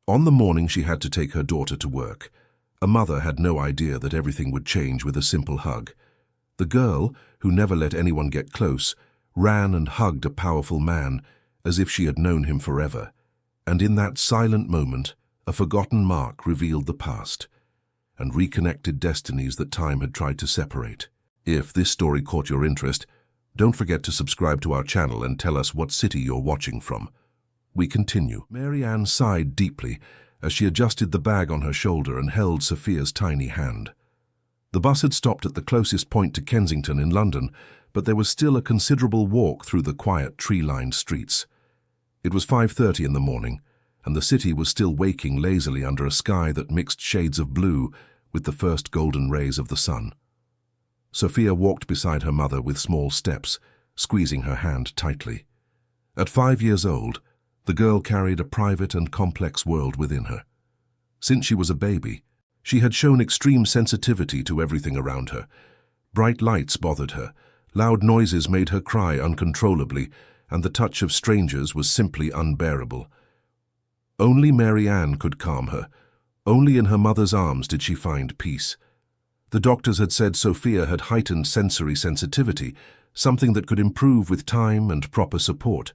On the morning she had to take her daughter to work, a mother had no idea that everything would change with a simple hug. The girl, who never let anyone get close, ran and hugged a powerful man as if she had known him forever. And in that silent moment, a forgotten mark revealed the past and reconnected destinies that time had tried to separate. If this story caught your interest, don't forget to subscribe to our channel and tell us what city you're watching from. We continue. Mary Ann sighed deeply as she adjusted the bag on her shoulder and held Sophia's tiny hand. The bus had stopped at the closest point to Kensington in London, but there was still a considerable walk through the quiet, tree-lined streets. It was 5:30 in the morning, and the city was still waking lazily under a sky that mixed shades of blue with the first golden rays of the sun. Sophia walked beside her mother with small steps, squeezing her hand tightly. At 5 years old, the girl carried a private and complex world within her. Since she was a baby, she had shown extreme sensitivity to everything around her. Bright lights bothered her, loud noises made her cry uncontrollably, and the touch of strangers was simply unbearable. Only Mary Ann could calm her. Only in her mother's arms did she find peace. The doctors had said Sophia had heightened sensory sensitivity, something that could improve with time and proper support.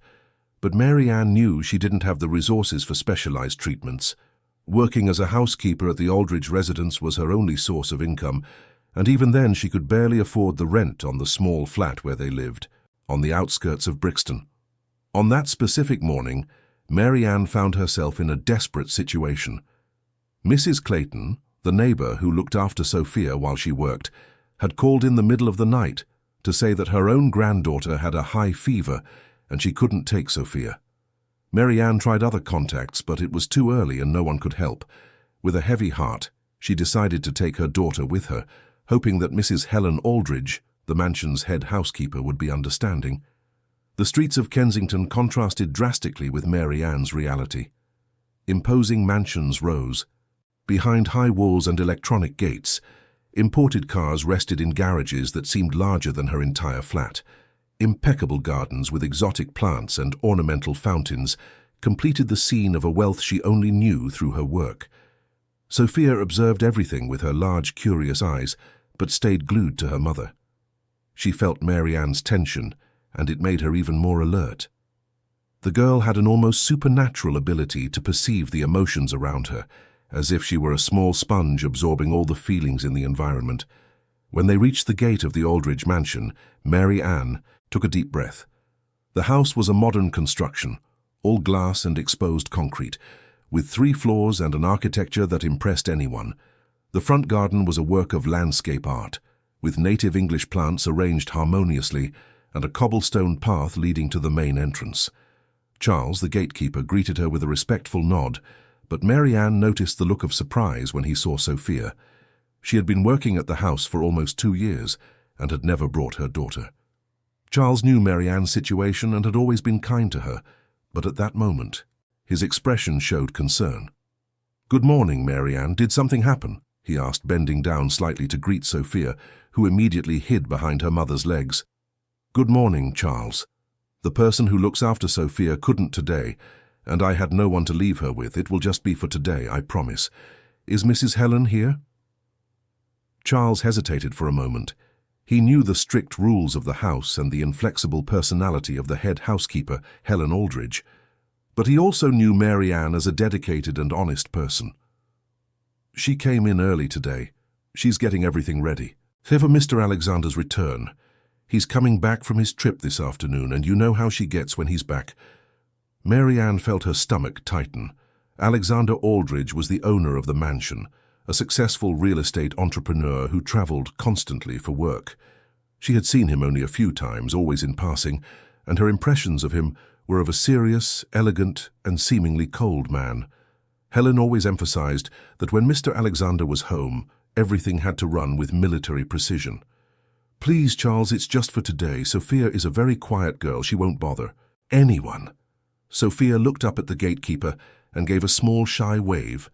But Mary Ann knew she didn't have the resources for specialized treatments. Working as a housekeeper at the Aldridge residence was her only source of income, and even then she could barely afford the rent on the small flat where they lived, on the outskirts of Brixton. On that specific morning, Mary Ann found herself in a desperate situation. Mrs. Clayton, the neighbor who looked after Sophia while she worked, had called in the middle of the night to say that her own granddaughter had a high fever and she couldn't take Sophia. Mary Ann tried other contacts, but it was too early and no one could help. With a heavy heart, she decided to take her daughter with her, hoping that Mrs. Helen Aldridge, the mansion's head housekeeper, would be understanding. The streets of Kensington contrasted drastically with Mary Ann's reality. Imposing mansions rose. Behind high walls and electronic gates, imported cars rested in garages that seemed larger than her entire flat. Impeccable gardens with exotic plants and ornamental fountains completed the scene of a wealth she only knew through her work. Sophia observed everything with her large, curious eyes, but stayed glued to her mother. She felt Mary Ann's tension, and it made her even more alert. The girl had an almost supernatural ability to perceive the emotions around her, as if she were a small sponge absorbing all the feelings in the environment. When they reached the gate of the Aldridge mansion, Mary Ann took a deep breath. The house was a modern construction, all glass and exposed concrete, with 3 floors and an architecture that impressed anyone. The front garden was a work of landscape art, with native English plants arranged harmoniously and a cobblestone path leading to the main entrance. Charles, the gatekeeper, greeted her with a respectful nod, but Mary Ann noticed the look of surprise when he saw Sophia. She had been working at the house for almost 2 years and had never brought her daughter. Charles knew Mary Ann's situation and had always been kind to her, but at that moment, his expression showed concern. "Good morning, Mary Ann. Did something happen?" he asked, bending down slightly to greet Sophia, who immediately hid behind her mother's legs. "Good morning, Charles. The person who looks after Sophia couldn't today, and I had no one to leave her with. It will just be for today, I promise. Is Mrs. Helen here?" Charles hesitated for a moment. He knew the strict rules of the house and the inflexible personality of the head housekeeper, Helen Aldridge, but he also knew Mary Ann as a dedicated and honest person. "She came in early today. She's getting everything ready. For Mr. Alexander's return. He's coming back from his trip this afternoon, and you know how she gets when he's back." Mary Ann felt her stomach tighten. Alexander Aldridge was the owner of the mansion, a successful real estate entrepreneur who traveled constantly for work. She had seen him only a few times, always in passing, and her impressions of him were of a serious, elegant, and seemingly cold man. Helen always emphasized that when Mr. Alexander was home, everything had to run with military precision. "Please, Charles, it's just for today. Sophia is a very quiet girl. She won't bother anyone." Sophia looked up at the gatekeeper and gave a small, shy wave.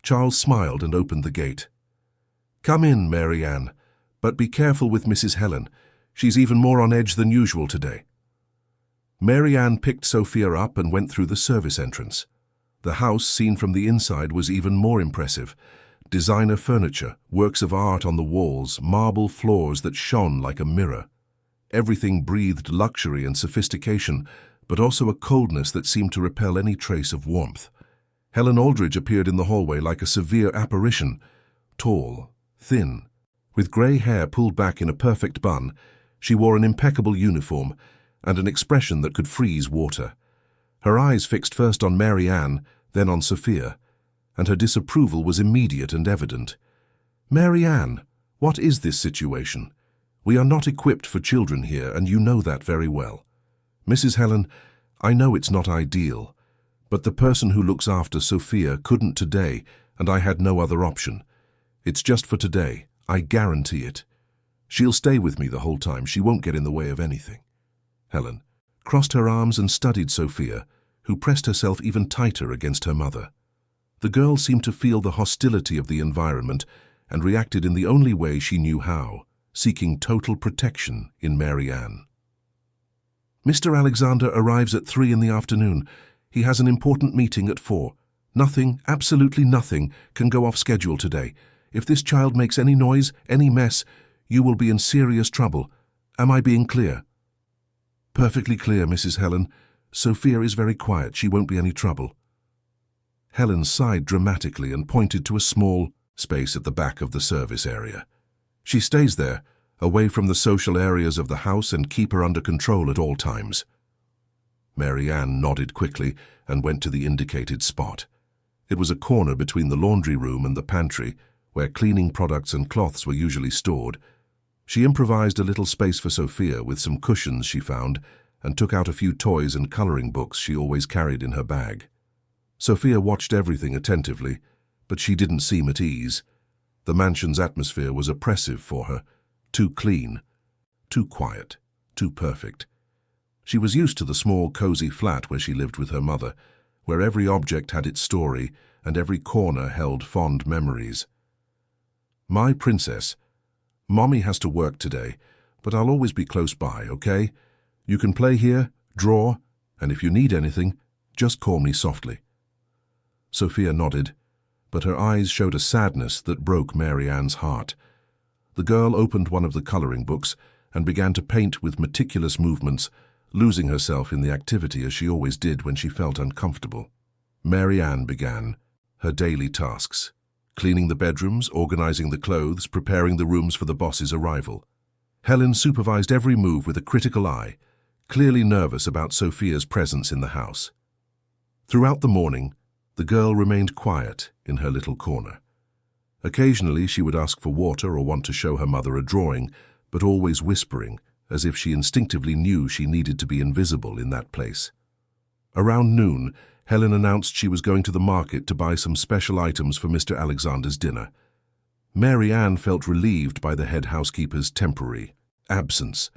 Charles smiled and opened the gate. "Come in, Mary Ann, but be careful with Mrs. Helen. She's even more on edge than usual today." Mary Ann picked Sophia up and went through the service entrance. The house, seen from the inside, was even more impressive. Designer furniture, works of art on the walls, marble floors that shone like a mirror. Everything breathed luxury and sophistication, but also a coldness that seemed to repel any trace of warmth. Helen Aldridge appeared in the hallway like a severe apparition, tall, thin. With grey hair pulled back in a perfect bun, she wore an impeccable uniform and an expression that could freeze water. Her eyes fixed first on Mary Ann, then on Sophia, and her disapproval was immediate and evident. "Mary Ann, what is this situation? We are not equipped for children here, and you know that very well. Mrs. Helen, I know it's not ideal, but the person who looks after Sophia couldn't today, and I had no other option. It's just for today, I guarantee it. She'll stay with me the whole time, she won't get in the way of anything." Helen crossed her arms and studied Sophia, who pressed herself even tighter against her mother. The girl seemed to feel the hostility of the environment and reacted in the only way she knew how, seeking total protection in Mary Ann. "Mr. Alexander arrives at 3 in the afternoon. He has an important meeting at 4. Nothing, absolutely nothing, can go off schedule today. If this child makes any noise, any mess, you will be in serious trouble. Am I being clear?" "Perfectly clear, Mrs. Helen. Sophia is very quiet. She won't be any trouble." Helen sighed dramatically and pointed to a small space at the back of the service area. "She stays there, away from the social areas of the house, and keep her under control at all times." Mary Ann nodded quickly and went to the indicated spot. It was a corner between the laundry room and the pantry, where cleaning products and cloths were usually stored. She improvised a little space for Sophia with some cushions she found and took out a few toys and coloring books she always carried in her bag. Sophia watched everything attentively, but she didn't seem at ease. The mansion's atmosphere was oppressive for her, too clean, too quiet, too perfect. She was used to the small, cozy flat where she lived with her mother, where every object had its story and every corner held fond memories. "My princess, Mommy has to work today, but I'll always be close by, okay? You can play here, draw, and if you need anything, just call me softly." Sophia nodded, but her eyes showed a sadness that broke Mary Ann's heart. The girl opened one of the coloring books and began to paint with meticulous movements, losing herself in the activity as she always did when she felt uncomfortable. Mary Ann began her daily tasks, cleaning the bedrooms, organizing the clothes, preparing the rooms for the boss's arrival. Helen supervised every move with a critical eye, clearly nervous about Sophia's presence in the house. Throughout the morning, the girl remained quiet in her little corner. Occasionally she would ask for water or want to show her mother a drawing, but always whispering, as if she instinctively knew she needed to be invisible in that place. Around noon, Helen announced she was going to the market to buy some special items for Mr. Alexander's dinner. Mary Ann felt relieved by the head housekeeper's temporary absence.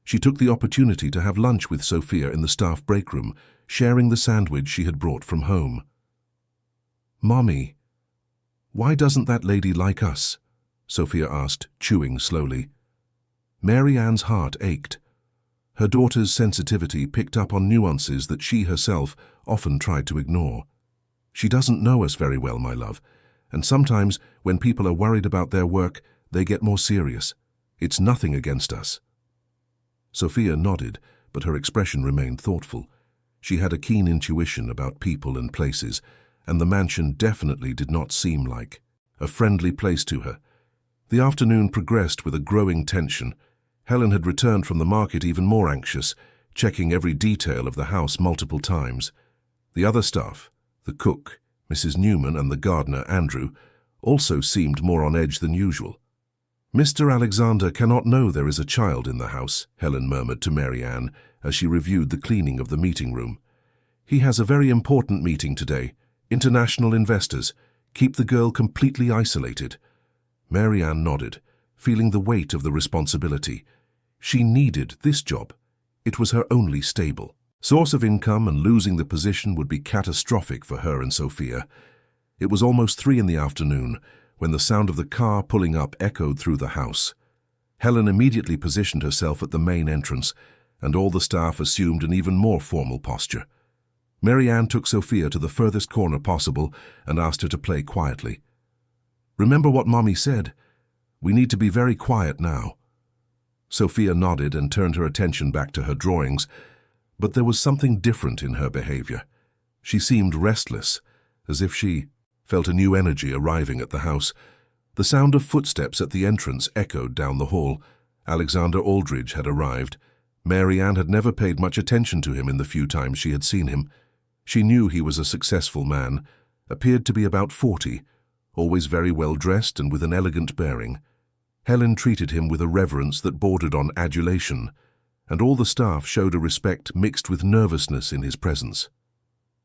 She took the opportunity to have lunch with Sophia in the staff break room, sharing the sandwich she had brought from home. "Mommy, why doesn't that lady like us?" Sophia asked, chewing slowly. Mary Ann's heart ached. Her daughter's sensitivity picked up on nuances that she herself often tried to ignore. "She doesn't know us very well, my love, and sometimes when people are worried about their work, they get more serious. It's nothing against us." Sophia nodded, but her expression remained thoughtful. She had a keen intuition about people and places, and the mansion definitely did not seem like a friendly place to her. The afternoon progressed with a growing tension. Helen had returned from the market even more anxious, checking every detail of the house multiple times. The other staff, the cook, Mrs. Newman, and the gardener, Andrew, also seemed more on edge than usual. "Mr. Alexander cannot know there is a child in the house," Helen murmured to Mary Ann as she reviewed the cleaning of the meeting room. "He has a very important meeting today. International investors. Keep the girl completely isolated." Mary Ann nodded, feeling the weight of the responsibility. She needed this job. It was her only stable source of income, and losing the position would be catastrophic for her and Sophia. It was almost 3 in the afternoon when the sound of the car pulling up echoed through the house. Helen immediately positioned herself at the main entrance, and all the staff assumed an even more formal posture. Mary Ann took Sophia to the furthest corner possible and asked her to play quietly. "Remember what Mommy said? We need to be very quiet now." Sophia nodded and turned her attention back to her drawings, but there was something different in her behavior. She seemed restless, as if she felt a new energy arriving at the house. The sound of footsteps at the entrance echoed down the hall. Alexander Aldridge had arrived. Mary Ann had never paid much attention to him in the few times she had seen him. She knew he was a successful man, appeared to be about 40, always very well dressed and with an elegant bearing. Helen treated him with a reverence that bordered on adulation, and all the staff showed a respect mixed with nervousness in his presence.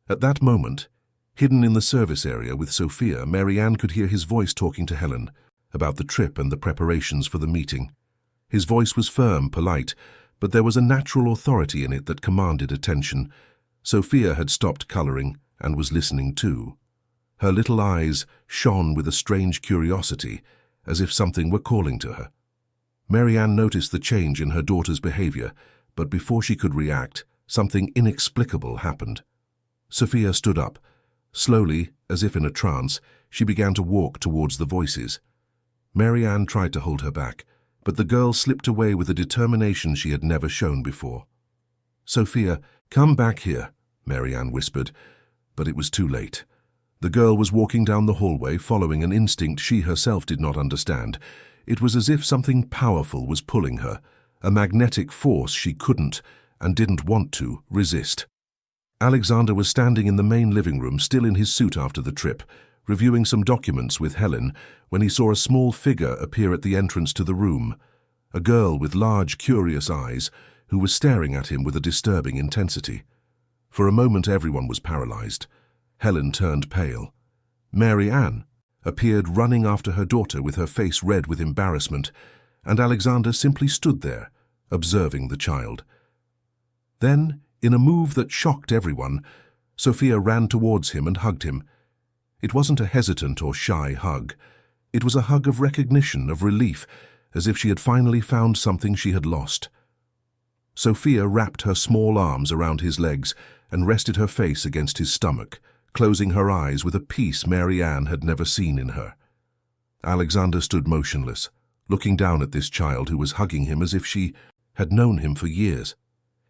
At that moment, hidden in the service area with Sophia, Mary Ann could hear his voice talking to Helen about the trip and the preparations for the meeting. His voice was firm, polite, but there was a natural authority in it that commanded attention. Sophia had stopped coloring and was listening too. Her little eyes shone with a strange curiosity, as if something were calling to her. Mary Ann noticed the change in her daughter's behavior, but before she could react, something inexplicable happened. Sophia stood up. Slowly, as if in a trance, she began to walk towards the voices. Mary Ann tried to hold her back, but the girl slipped away with a determination she had never shown before. "Sophia, come back here," Mary Ann whispered, but it was too late. The girl was walking down the hallway, following an instinct she herself did not understand. It was as if something powerful was pulling her, a magnetic force she couldn't, and didn't want to, resist. Alexander was standing in the main living room, still in his suit after the trip, reviewing some documents with Helen, when he saw a small figure appear at the entrance to the room, a girl with large, curious eyes, who was staring at him with a disturbing intensity. For a moment everyone was paralyzed. Helen turned pale. Mary Ann appeared running after her daughter with her face red with embarrassment, and Alexander simply stood there, observing the child. Then, in a move that shocked everyone, Sophia ran towards him and hugged him. It wasn't a hesitant or shy hug. It was a hug of recognition, of relief, as if she had finally found something she had lost. Sophia wrapped her small arms around his legs and rested her face against his stomach, closing her eyes with a peace Mary Ann had never seen in her. Alexander stood motionless, looking down at this child who was hugging him as if she had known him for years.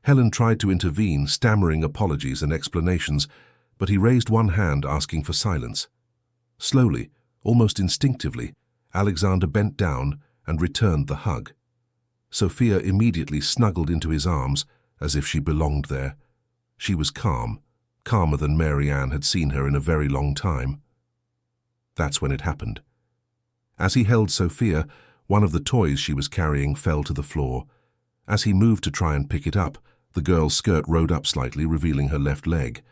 Helen tried to intervene, stammering apologies and explanations, but he raised one hand, asking for silence. Slowly, almost instinctively, Alexander bent down and returned the hug. Sophia immediately snuggled into his arms, as if she belonged there. She was calm, calmer than Mary Ann had seen her in a very long time. That's when it happened. As he held Sophia, one of the toys she was carrying fell to the floor. As he moved to try and pick it up, the girl's skirt rode up slightly, revealing her left leg.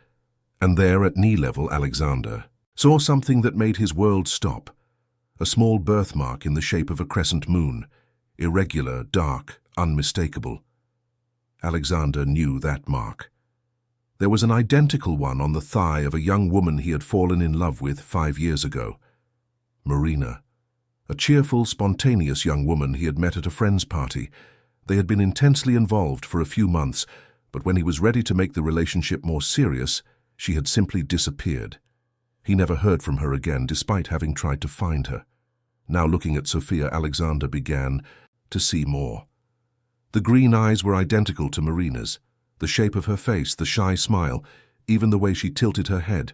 And there, at knee level, Alexander saw something that made his world stop. A small birthmark in the shape of a crescent moon, irregular, dark, unmistakable. Alexander knew that mark. There was an identical one on the thigh of a young woman he had fallen in love with 5 years ago. Marina. A cheerful, spontaneous young woman he had met at a friend's party. They had been intensely involved for a few months, but when he was ready to make the relationship more serious, she had simply disappeared. He never heard from her again, despite having tried to find her. Now looking at Sophia, Alexander began to see more. The green eyes were identical to Marina's, the shape of her face, the shy smile, even the way she tilted her head.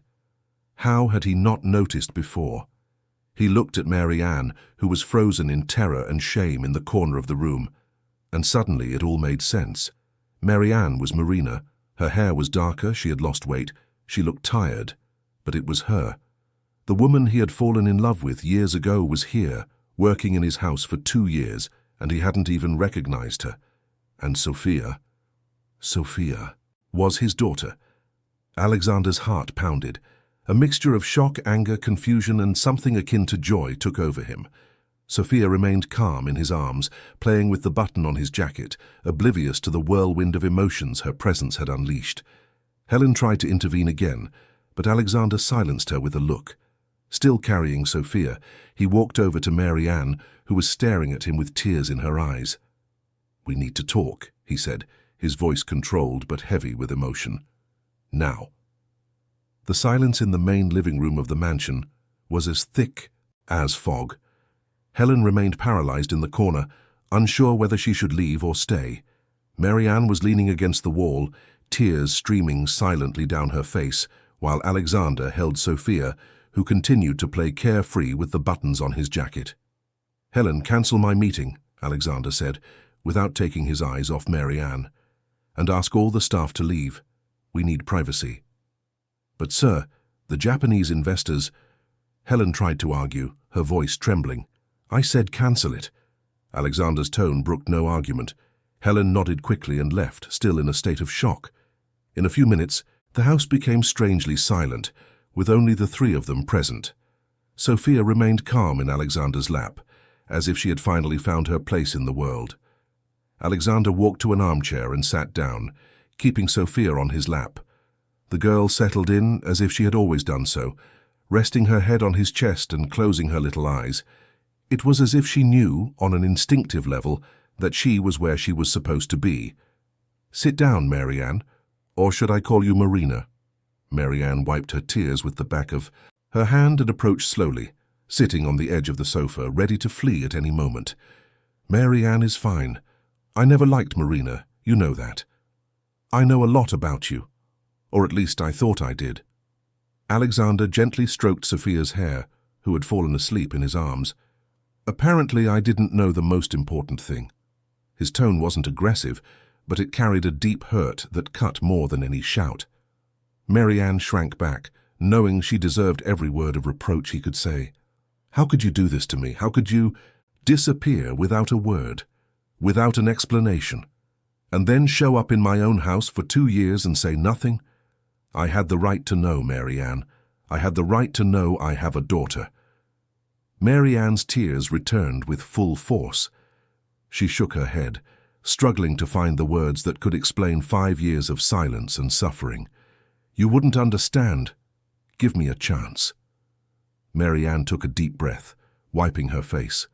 How had he not noticed before? He looked at Mary Ann, who was frozen in terror and shame in the corner of the room, and suddenly it all made sense. Mary Ann was Marina. Her hair was darker, she had lost weight, she looked tired, but it was her. The woman he had fallen in love with years ago was here, working in his house for 2 years, and he hadn't even recognized her. And Sophia was his daughter. Alexander's heart pounded. A mixture of shock, anger, confusion, and something akin to joy took over him. Sophia remained calm in his arms, playing with the button on his jacket, oblivious to the whirlwind of emotions her presence had unleashed. Helen tried to intervene again, but Alexander silenced her with a look. Still carrying Sophia, he walked over to Mary Ann, who was staring at him with tears in her eyes. "We need to talk," he said, his voice controlled but heavy with emotion. "Now." The silence in the main living room of the mansion was as thick as fog. Helen remained paralyzed in the corner, unsure whether she should leave or stay. Marianne was leaning against the wall, tears streaming silently down her face, while Alexander held Sophia, who continued to play carefree with the buttons on his jacket. "Helen, cancel my meeting," Alexander said, without taking his eyes off Marianne, "and ask all the staff to leave. We need privacy." "But sir, the Japanese investors—" Helen tried to argue, her voice trembling. "I said cancel it." Alexander's tone brooked no argument. Helen nodded quickly and left, still in a state of shock. In a few minutes, the house became strangely silent, with only the three of them present. Sophia remained calm in Alexander's lap, as if she had finally found her place in the world. Alexander walked to an armchair and sat down, keeping Sophia on his lap. The girl settled in as if she had always done so, resting her head on his chest and closing her little eyes. It was as if she knew, on an instinctive level, that she was where she was supposed to be. "Sit down, Marianne, or should I call you Marina?" Marianne wiped her tears with the back of her hand and approached slowly, sitting on the edge of the sofa, ready to flee at any moment. "Marianne is fine. I never liked Marina, you know that. I know a lot about you, or at least I thought I did." Alexander gently stroked Sophia's hair, who had fallen asleep in his arms. "Apparently I didn't know the most important thing." His tone wasn't aggressive, but it carried a deep hurt that cut more than any shout. Marianne shrank back, knowing she deserved every word of reproach he could say. "How could you do this to me? How could you disappear without a word, without an explanation, and then show up in my own house for 2 years and say nothing? I had the right to know, Marianne. I had the right to know I have a daughter." Marianne's tears returned with full force. She shook her head, struggling to find the words that could explain 5 years of silence and suffering. "You wouldn't understand. Give me a chance." Marianne took a deep breath, wiping her face.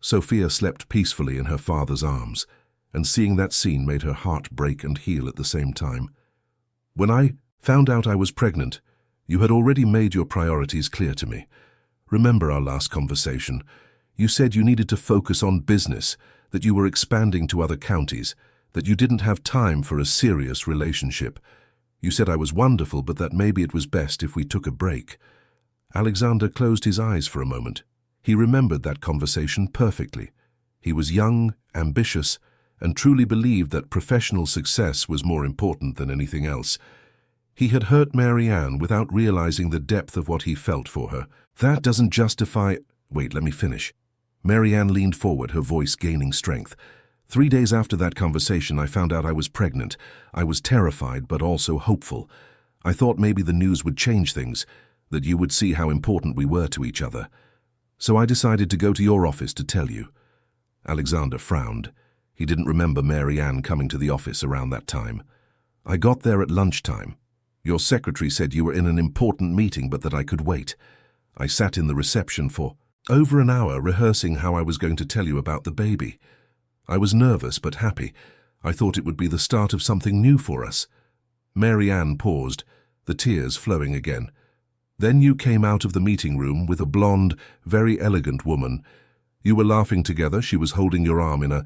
Sophia slept peacefully in her father's arms, and seeing that scene made her heart break and heal at the same time. "When I found out I was pregnant, you had already made your priorities clear to me. Remember our last conversation? You said you needed to focus on business, that you were expanding to other counties, that you didn't have time for a serious relationship. You said I was wonderful, but that maybe it was best if we took a break." Alexander closed his eyes for a moment. He remembered that conversation perfectly. He was young, ambitious, and truly believed that professional success was more important than anything else. He had hurt Marianne without realizing the depth of what he felt for her. "That doesn't justify—" "Wait, let me finish." Marianne leaned forward, her voice gaining strength. 3 days after that conversation, I found out I was pregnant. I was terrified, but also hopeful. I thought maybe the news would change things, that you would see how important we were to each other. So I decided to go to your office to tell you." Alexander frowned. He didn't remember Marianne coming to the office around that time. "I got there at lunchtime. Your secretary said you were in an important meeting, but that I could wait. I sat in the reception for over an hour rehearsing how I was going to tell you about the baby. I was nervous but happy. I thought it would be the start of something new for us." Marianne paused, the tears flowing again. "Then you came out of the meeting room with a blonde, very elegant woman. You were laughing together. She was holding your arm in an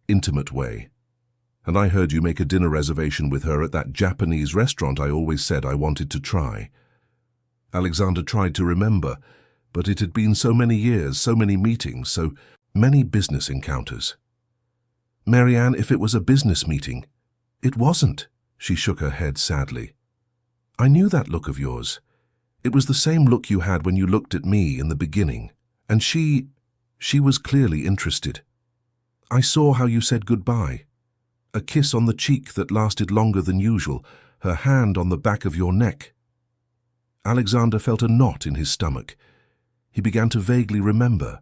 intimate way. And I heard you make a dinner reservation with her at that Japanese restaurant I always said I wanted to try." Alexander tried to remember, but it had been so many years, so many meetings, so many business encounters. "Marianne, if it was a business meeting—" "It wasn't," she shook her head sadly. "I knew that look of yours. It was the same look you had when you looked at me in the beginning. And she was clearly interested. I saw how you said goodbye. A kiss on the cheek that lasted longer than usual, her hand on the back of your neck." Alexander felt a knot in his stomach. He began to vaguely remember.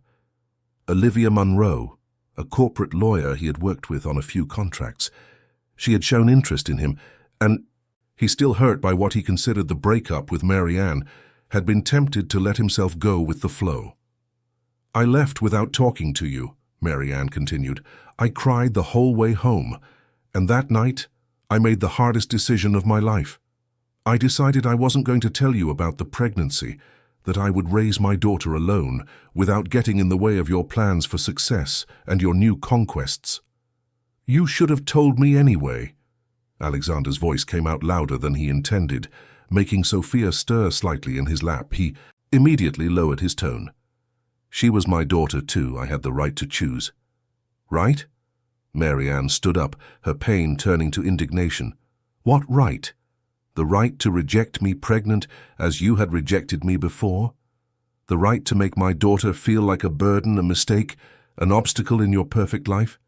Olivia Munro, a corporate lawyer he had worked with on a few contracts. She had shown interest in him, and he, still hurt by what he considered the breakup with Marianne, had been tempted to let himself go with the flow. "I left without talking to you," Marianne continued. "I cried the whole way home, and that night I made the hardest decision of my life. I decided I wasn't going to tell you about the pregnancy, that I would raise my daughter alone without getting in the way of your plans for success and your new conquests. You should have told me anyway. Alexander's voice came out louder than he intended, making Sophia stir slightly in his lap. He immediately lowered his tone. She was my daughter too. I had the right to choose. Right? Mary Ann stood up, her pain turning to indignation. What right? The right to reject me pregnant as you had rejected me before? The right to make my daughter feel like a burden, a mistake, an obstacle in your perfect life?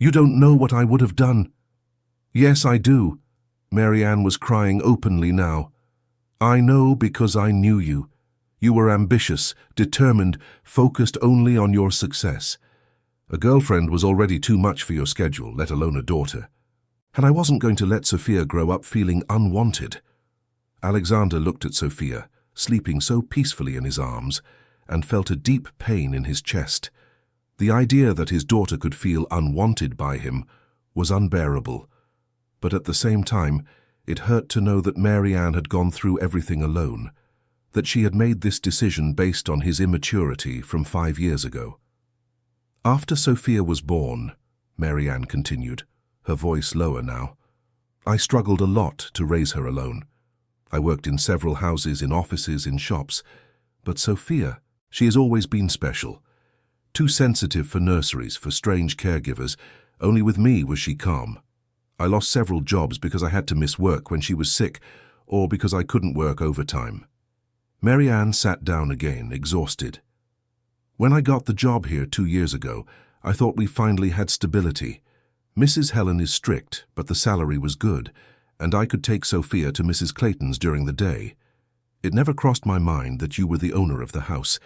You don't know what I would have done. Yes, I do. Mary Ann was crying openly now. I know because I knew you. You were ambitious, determined, focused only on your success. A girlfriend was already too much for your schedule, let alone a daughter. And I wasn't going to let Sophia grow up feeling unwanted. Alexander looked at Sophia, sleeping so peacefully in his arms, and felt a deep pain in his chest. The idea that his daughter could feel unwanted by him was unbearable. But at the same time, it hurt to know that Mary Ann had gone through everything alone, that she had made this decision based on his immaturity from 5 years ago. After Sophia was born, Mary Ann continued, her voice lower now, I struggled a lot to raise her alone. I worked in several houses, in offices, in shops. But Sophia, she has always been special. Too sensitive for nurseries, for strange caregivers. Only with me was she calm. I lost several jobs because I had to miss work when she was sick, or because I couldn't work overtime. Mary Ann sat down again, exhausted. When I got the job here 2 years ago, I thought we finally had stability. Mrs. Helen is strict, but the salary was good, and I could take Sophia to Mrs. Clayton's during the day. It never crossed my mind that you were the owner of the house.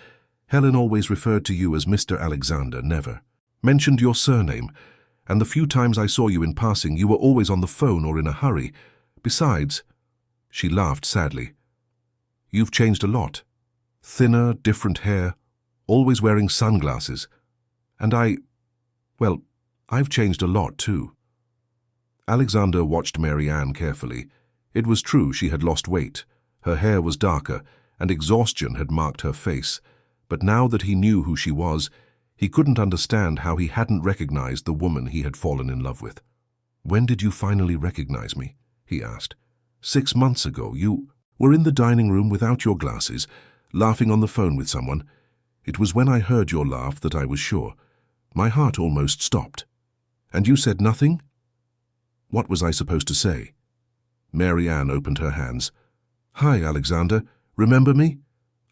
Helen always referred to you as Mr. Alexander, never mentioned your surname, and the few times I saw you in passing, you were always on the phone or in a hurry. Besides, she laughed sadly, you've changed a lot. Thinner, different hair, always wearing sunglasses. And I've changed a lot too. Alexander watched Mary Ann carefully. It was true she had lost weight. Her hair was darker, and exhaustion had marked her face. But now that he knew who she was, he couldn't understand how he hadn't recognized the woman he had fallen in love with. When did you finally recognize me? He asked. 6 months ago. You were in the dining room without your glasses, laughing on the phone with someone. It was when I heard your laugh that I was sure. My heart almost stopped. And you said nothing? What was I supposed to say? Mary Ann opened her hands. Hi, Alexander. Remember me?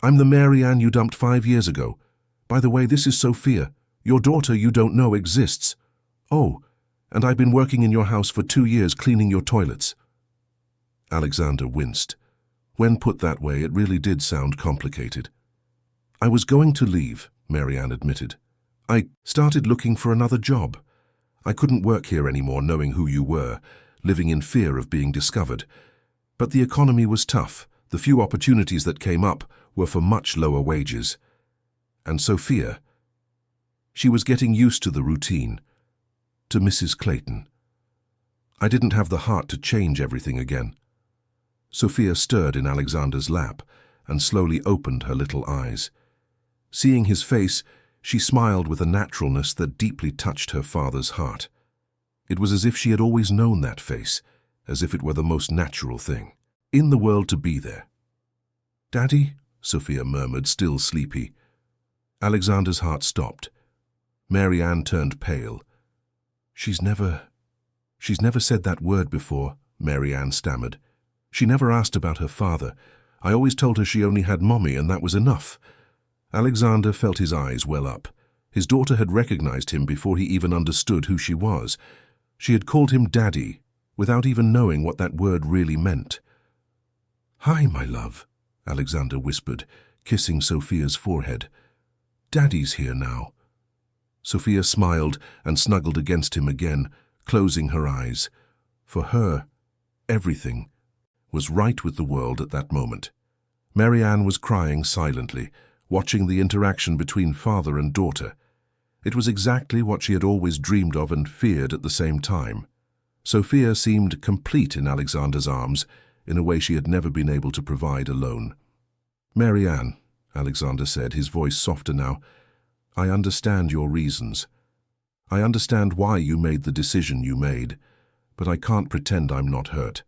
I'm the Mary Ann you dumped 5 years ago. By the way, this is Sophia. Your daughter you don't know exists. Oh, and I've been working in your house for 2 years cleaning your toilets. Alexander winced. When put that way, it really did sound complicated. I was going to leave, Mary Ann admitted. I started looking for another job. I couldn't work here anymore knowing who you were, living in fear of being discovered. But the economy was tough. The few opportunities that came up were for much lower wages. And Sophia, she was getting used to the routine, to Mrs. Clayton. I didn't have the heart to change everything again. Sophia stirred in Alexander's lap and slowly opened her little eyes. Seeing his face, she smiled with a naturalness that deeply touched her father's heart. It was as if she had always known that face, as if it were the most natural thing in the world to be there. Daddy, Sophia murmured, still sleepy. Alexander's heart stopped. Mary Ann turned pale. She's never said that word before, Mary Ann stammered. She never asked about her father. I always told her she only had Mommy, and that was enough. Alexander felt his eyes well up. His daughter had recognized him before he even understood who she was. She had called him Daddy, without even knowing what that word really meant. Hi, my love, Alexander whispered, kissing Sophia's forehead. Daddy's here now. Sophia smiled and snuggled against him again, closing her eyes. For her, everything was right with the world at that moment. Mary Ann was crying silently, watching the interaction between father and daughter. It was exactly what she had always dreamed of and feared at the same time. Sophia seemed complete in Alexander's arms, in a way she had never been able to provide alone. "Mary Ann," Alexander said, his voice softer now, "I understand your reasons. I understand why you made the decision you made, but I can't pretend I'm not hurt.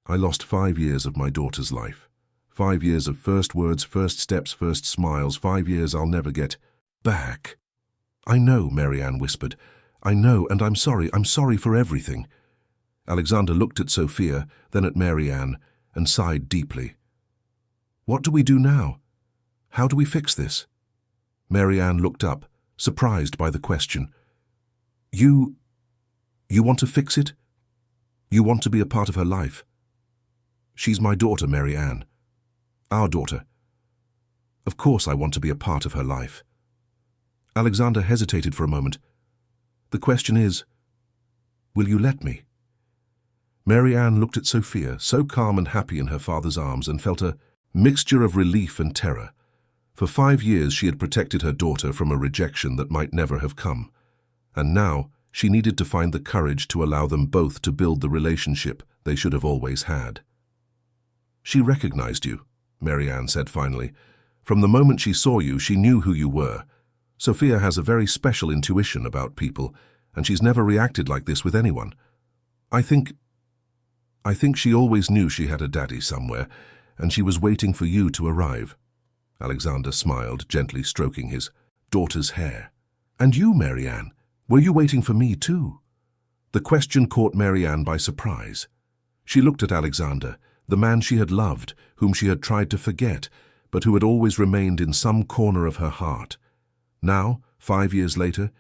I lost 5 years of my daughter's life. 5 years of first words, first steps, first smiles, 5 years I'll never get back." "I know," Mary Ann whispered. "I know, and I'm sorry for everything." Alexander looked at Sophia, then at Mary Ann, and sighed deeply. "What do we do now? How do we fix this?" Mary Ann looked up, surprised by the question. You want to fix it? You want to be a part of her life?" "She's my daughter, Mary Ann. Our daughter. Of course I want to be a part of her life." Alexander hesitated for a moment. "The question is, will you let me?" Mary Ann looked at Sophia, so calm and happy in her father's arms, and felt a mixture of relief and terror. For 5 years she had protected her daughter from a rejection that might never have come. And now she needed to find the courage to allow them both to build the relationship they should have always had. "She recognized you," Mary Ann said finally. "From the moment she saw you, she knew who you were. Sophia has a very special intuition about people, and she's never reacted like this with anyone. I think she always knew she had a daddy somewhere, and she was waiting for you to arrive." Alexander smiled, gently stroking his daughter's hair. "And you, Mary Ann, were you waiting for me too?" The question caught Mary Ann by surprise. She looked at Alexander, the man she had loved, whom she had tried to forget, but who had always remained in some corner of her heart. Now, 5 years later,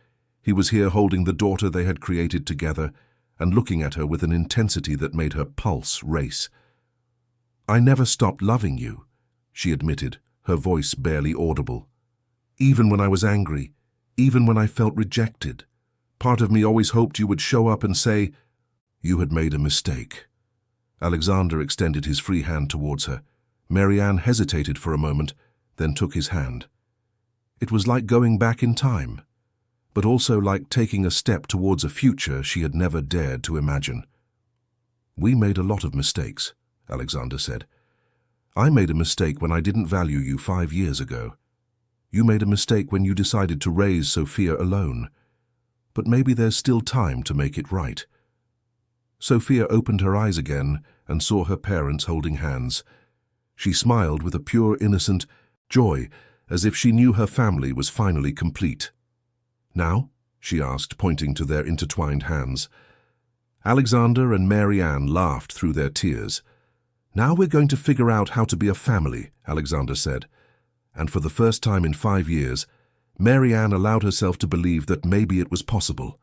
he was here holding the daughter they had created together and looking at her with an intensity that made her pulse race. "I never stopped loving you," she admitted, her voice barely audible. "Even when I was angry, even when I felt rejected. Part of me always hoped you would show up and say, 'You had made a mistake.'" Alexander extended his free hand towards her. Mary Ann hesitated for a moment, then took his hand. It was like going back in time, but also like taking a step towards a future she had never dared to imagine. "We made a lot of mistakes," Alexander said. "I made a mistake when I didn't value you 5 years ago. You made a mistake when you decided to raise Sophia alone. But maybe there's still time to make it right." Sophia opened her eyes again and saw her parents holding hands. She smiled with a pure, innocent joy, as if she knew her family was finally complete. "Now?" she asked, pointing to their intertwined hands. Alexander and Mary Ann laughed through their tears. "Now we're going to figure out how to be a family," Alexander said. And for the first time in 5 years, Mary Ann allowed herself to believe that maybe it was possible.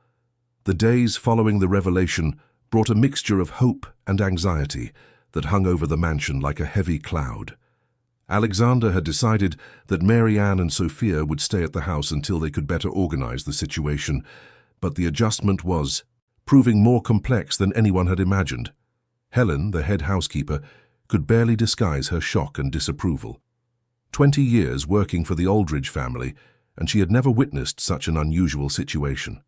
The days following the revelation brought a mixture of hope and anxiety that hung over the mansion like a heavy cloud. Alexander had decided that Mary Ann and Sophia would stay at the house until they could better organize the situation, but the adjustment was proving more complex than anyone had imagined. Helen, the head housekeeper, could barely disguise her shock and disapproval. 20 years working for the Aldridge family, and she had never witnessed such an unusual situation.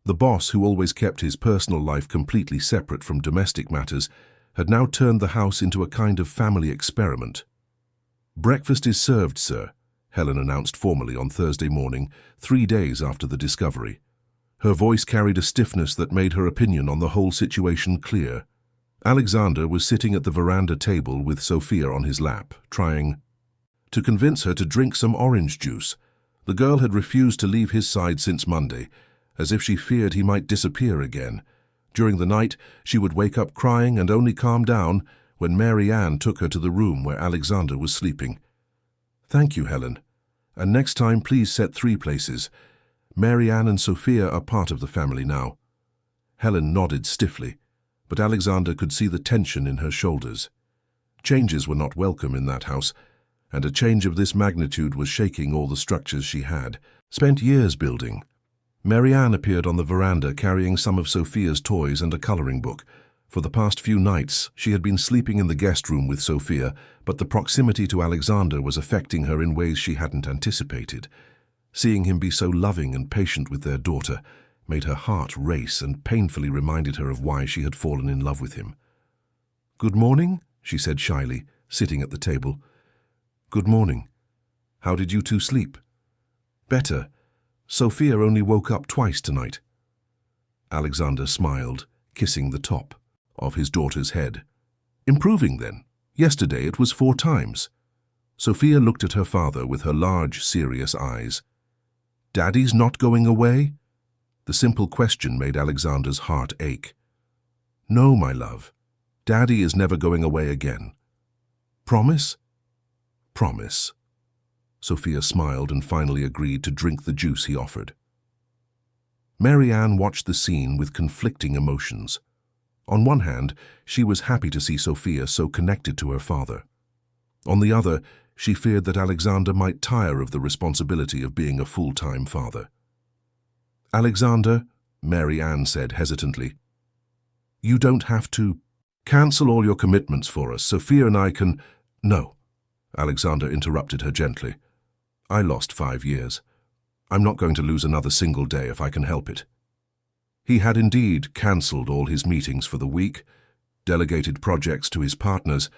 The boss, who always kept his personal life completely separate from domestic matters, had now turned the house into a kind of family experiment. "Breakfast is served, sir," Helen announced formally on Thursday morning, 3 days after the discovery. Her voice carried a stiffness that made her opinion on the whole situation clear. Alexander was sitting at the veranda table with Sophia on his lap, trying to convince her to drink some orange juice. The girl had refused to leave his side since Monday, as if she feared he might disappear again. During the night, she would wake up crying and only calm down when Mary Ann took her to the room where Alexander was sleeping. "Thank you, Helen. And next time, please set 3 places. Mary Ann and Sophia are part of the family now." Helen nodded stiffly, but Alexander could see the tension in her shoulders. Changes were not welcome in that house, and a change of this magnitude was shaking all the structures she had spent years building. Mary Ann appeared on the veranda carrying some of Sophia's toys and a coloring book. For the past few nights, she had been sleeping in the guest room with Sophia, but the proximity to Alexander was affecting her in ways she hadn't anticipated. Seeing him be so loving and patient with their daughter made her heart race and painfully reminded her of why she had fallen in love with him. "Good morning," she said shyly, sitting at the table. "Good morning. How did you two sleep?" "Better. Sophia only woke up twice tonight." Alexander smiled, kissing the top of his daughter's head. "Improving then. Yesterday it was 4 times. Sophia looked at her father with her large, serious eyes. "Daddy's not going away?" The simple question made Alexander's heart ache. "No, my love. Daddy is never going away again." "Promise?" "Promise." Sophia smiled and finally agreed to drink the juice he offered. Mary Ann watched the scene with conflicting emotions. On one hand, she was happy to see Sophia so connected to her father. On the other, she feared that Alexander might tire of the responsibility of being a full-time father. "Alexander," Mary Ann said hesitantly, "you don't have to cancel all your commitments for us. Sophia and I can—" "No," Alexander interrupted her gently. "I lost 5 years. I'm not going to lose another single day if I can help it." He had indeed cancelled all his meetings for the week, delegated projects to his partners,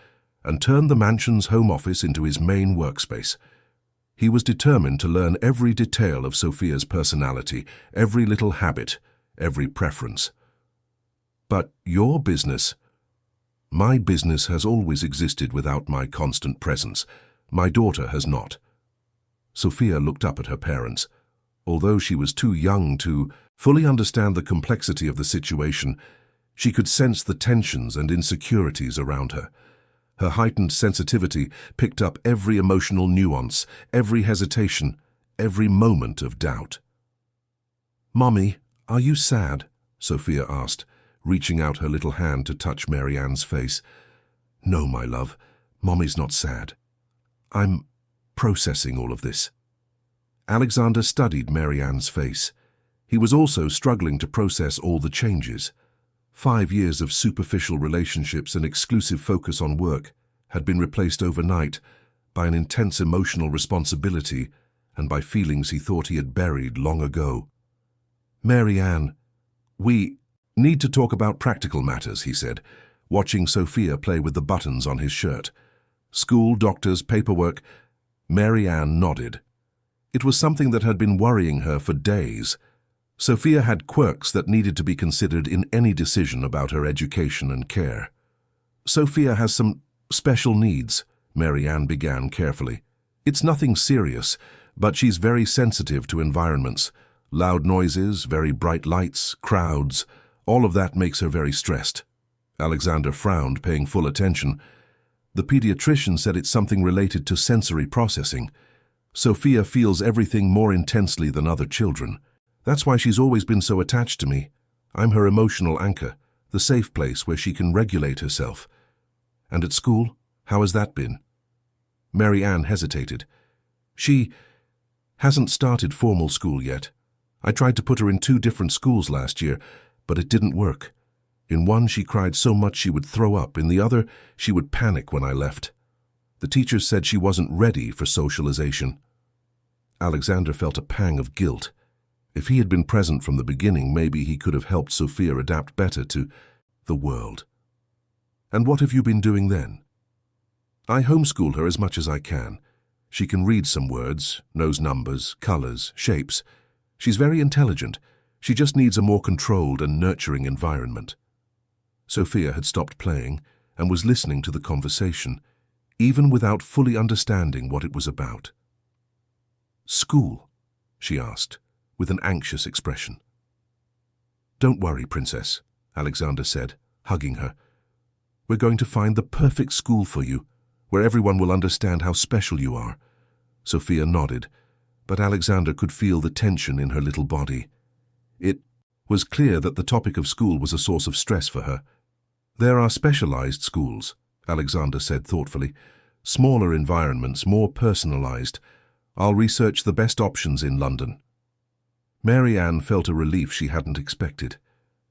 and turned the mansion's home office into his main workspace. He was determined to learn every detail of Sophia's personality, every little habit, every preference. "But your business—" "My business has always existed without my constant presence. My daughter has not." Sophia looked up at her parents. Although she was too young to fully understand the complexity of the situation, she could sense the tensions and insecurities around her. Her heightened sensitivity picked up every emotional nuance, every hesitation, every moment of doubt. "Mommy, are you sad?" Sophia asked, reaching out her little hand to touch Mary Ann's face. "No, my love, Mommy's not sad. I'm processing all of this." Alexander studied Mary Ann's face. He was also struggling to process all the changes. 5 years of superficial relationships and exclusive focus on work had been replaced overnight by an intense emotional responsibility and by feelings he thought he had buried long ago. "Mary Ann, we need to talk about practical matters," he said, watching Sophia play with the buttons on his shirt. "School, doctors, paperwork." Mary Ann nodded. It was something that had been worrying her for days. Sophia had quirks that needed to be considered in any decision about her education and care. "Sophia has some special needs," Mary Ann began carefully. "It's nothing serious, but she's very sensitive to environments. Loud noises, very bright lights, crowds, all of that makes her very stressed." Alexander frowned, paying full attention. "The pediatrician said it's something related to sensory processing. Sophia feels everything more intensely than other children. That's why she's always been so attached to me. I'm her emotional anchor, the safe place where she can regulate herself." "And at school, how has that been?" Mary Ann hesitated. "She hasn't started formal school yet. I tried to put her in 2 different schools last year, but it didn't work. In one, she cried so much she would throw up. In the other, she would panic when I left. The teachers said she wasn't ready for socialization." Alexander felt a pang of guilt. If he had been present from the beginning, maybe he could have helped Sophia adapt better to the world. "And what have you been doing then?" "I homeschool her as much as I can. She can read some words, knows numbers, colors, shapes. She's very intelligent. She just needs a more controlled and nurturing environment." Sophia had stopped playing and was listening to the conversation, even without fully understanding what it was about. "School?" she asked, with an anxious expression. "Don't worry, Princess," Alexander said, hugging her. "We're going to find the perfect school for you, where everyone will understand how special you are." Sophia nodded, but Alexander could feel the tension in her little body. It was clear that the topic of school was a source of stress for her. "There are specialized schools," Alexander said thoughtfully. "Smaller environments, more personalized. I'll research the best options in London." Mary Ann felt a relief she hadn't expected.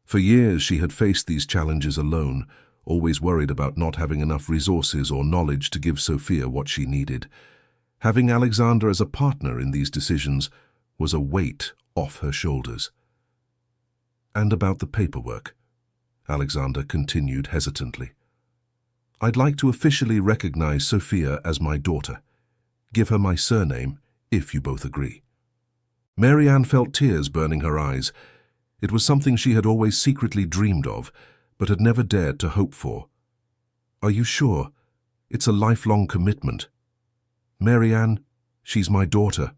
For years she had faced these challenges alone, always worried about not having enough resources or knowledge to give Sophia what she needed. Having Alexander as a partner in these decisions was a weight off her shoulders. "And about the paperwork?" Alexander continued hesitantly. I'd like to officially recognize Sophia as my daughter. Give her my surname, if you both agree." Marianne felt tears burning her eyes. It was something she had always secretly dreamed of, but had never dared to hope for. "Are you sure? It's a lifelong commitment." "Marianne, she's my daughter.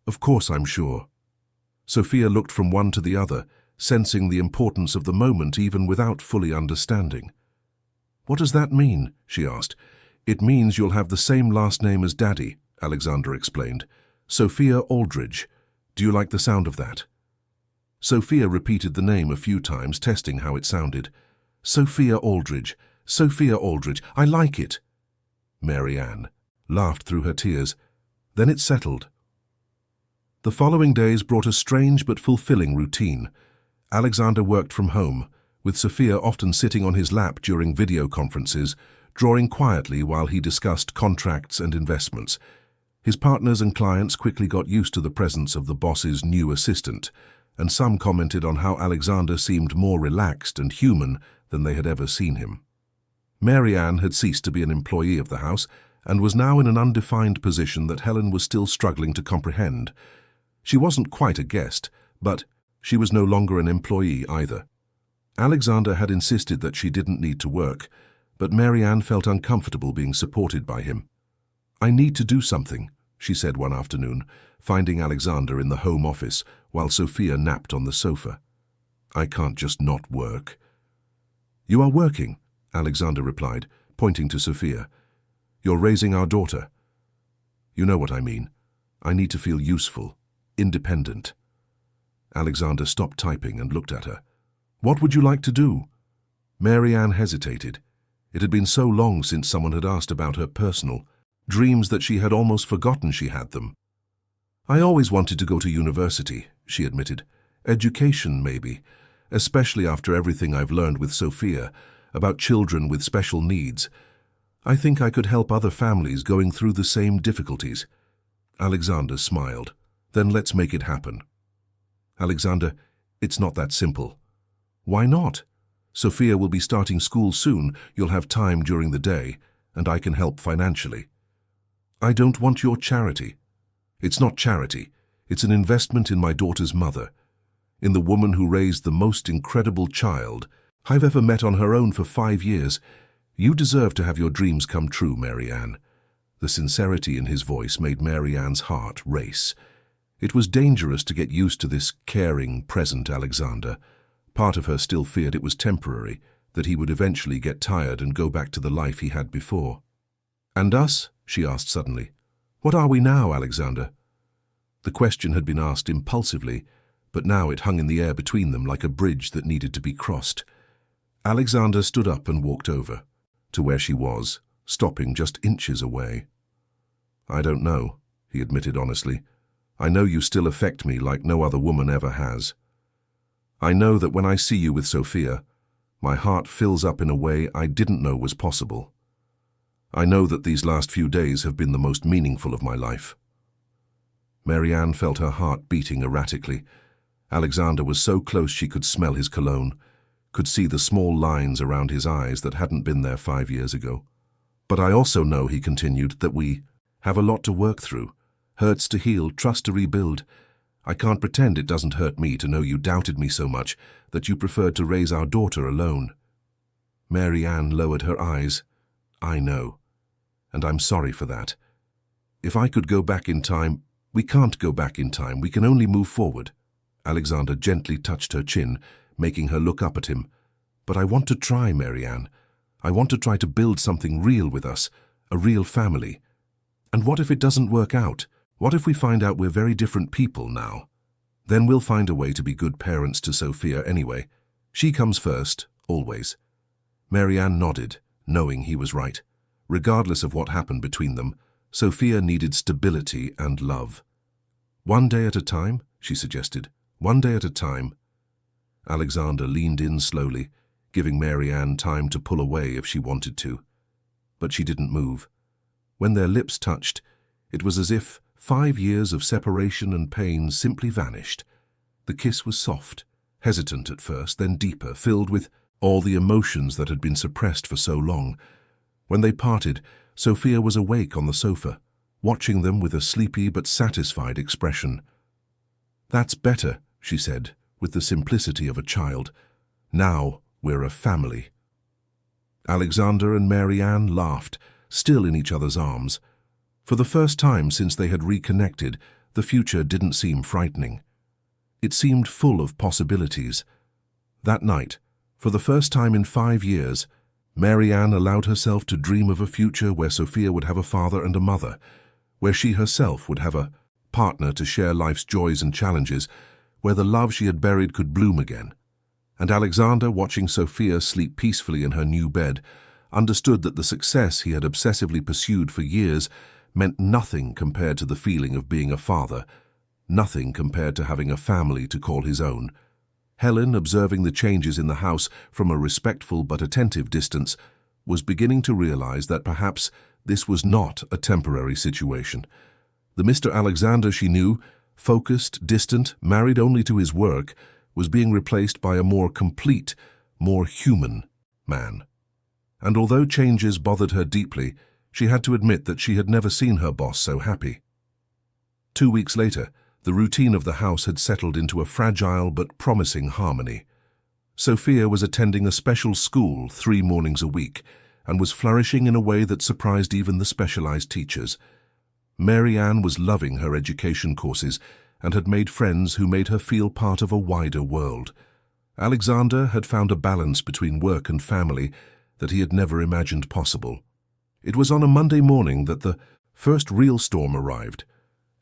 Of course I'm sure." Sophia looked from one to the other, sensing the importance of the moment even without fully understanding. "What does that mean?" she asked. "It means you'll have the same last name as Daddy," Alexander explained. "Sophia Aldridge. Do you like the sound of that?" Sophia repeated the name a few times, testing how it sounded. "Sophia Aldridge. Sophia Aldridge. I like it." Marianne laughed through her tears. Then it settled. The following days brought a strange but fulfilling routine. Alexander worked from home, with Sophia often sitting on his lap during video conferences, drawing quietly while he discussed contracts and investments. His partners and clients quickly got used to the presence of the boss's new assistant, and some commented on how Alexander seemed more relaxed and human than they had ever seen him. Marianne had ceased to be an employee of the house and was now in an undefined position that Helen was still struggling to comprehend. She wasn't quite a guest, but she was no longer an employee either. Alexander had insisted that she didn't need to work, but Marianne felt uncomfortable being supported by him. "I need to do something," she said one afternoon, finding Alexander in the home office while Sophia napped on the sofa. "I can't just not work." "You are working," Alexander replied, pointing to Sophia. "You're raising our daughter." "You know what I mean. I need to feel useful, independent." Alexander stopped typing and looked at her. "What would you like to do?" Marianne hesitated. It had been so long since someone had asked about her personal dreams that she had almost forgotten she had them. "I always wanted to go to university," she admitted. "Education, maybe, especially after everything I've learned with Sophia about children with special needs. I think I could help other families going through the same difficulties." Alexander smiled. "Then let's make it happen." "Alexander, it's not that simple." "Why not? Sophia will be starting school soon. You'll have time during the day, and I can help financially." "I don't want your charity." "It's not charity. It's an investment in my daughter's mother, in the woman who raised the most incredible child I've ever met on her own for 5 years. You deserve to have your dreams come true, Marianne." The sincerity in his voice made Marianne's heart race. It was dangerous to get used to this caring, present Alexander. Part of her still feared it was temporary, that he would eventually get tired and go back to the life he had before. "And us?" she asked suddenly. "What are we now, Alexander?" The question had been asked impulsively, but now it hung in the air between them like a bridge that needed to be crossed. Alexander stood up and walked over to where she was, stopping just inches away. "I don't know," he admitted honestly. "I know you still affect me like no other woman ever has. I know that when I see you with Sophia, my heart fills up in a way I didn't know was possible. I know that these last few days have been the most meaningful of my life." Marianne felt her heart beating erratically. Alexander was so close she could smell his cologne, could see the small lines around his eyes that hadn't been there 5 years ago. "But I also know," he continued, "that we have a lot to work through, hurts to heal, trust to rebuild. I can't pretend it doesn't hurt me to know you doubted me so much that you preferred to raise our daughter alone." Marianne lowered her eyes. "I know, and I'm sorry for that. If I could go back in time—" "We can't go back in time, we can only move forward." Alexander gently touched her chin, making her look up at him. "But I want to try, Marianne. I want to try to build something real with us, a real family. And what if it doesn't work out? What if we find out we're very different people now? Then we'll find a way to be good parents to Sophia anyway. She comes first, always." Marianne nodded, knowing he was right. Regardless of what happened between them, Sophia needed stability and love. "One day at a time," she suggested. "One day at a time." Alexander leaned in slowly, giving Marianne time to pull away if she wanted to. But she didn't move. When their lips touched, it was as if 5 years of separation and pain simply vanished. The kiss was soft, hesitant at first, then deeper, filled with all the emotions that had been suppressed for so long. When they parted, Sophia was awake on the sofa, watching them with a sleepy but satisfied expression. "That's better," she said, with the simplicity of a child. "Now we're a family." Alexander and Mary Ann laughed, still in each other's arms. For the first time since they had reconnected, the future didn't seem frightening. It seemed full of possibilities. That night, for the first time in 5 years, Mary Ann allowed herself to dream of a future where Sophia would have a father and a mother, where she herself would have a partner to share life's joys and challenges, where the love she had buried could bloom again. And Alexander, watching Sophia sleep peacefully in her new bed, understood that the success he had obsessively pursued for years meant nothing compared to the feeling of being a father, nothing compared to having a family to call his own. Helen, observing the changes in the house from a respectful but attentive distance, was beginning to realize that perhaps this was not a temporary situation. The Mr. Alexander she knew, focused, distant, married only to his work, was being replaced by a more complete, more human man. And although changes bothered her deeply, she had to admit that she had never seen her boss so happy. 2 weeks later, the routine of the house had settled into a fragile but promising harmony. Sophia was attending a special school 3 mornings a week and was flourishing in a way that surprised even the specialized teachers. Mary Ann was loving her education courses and had made friends who made her feel part of a wider world. Alexander had found a balance between work and family that he had never imagined possible. It was on a Monday morning that the first real storm arrived.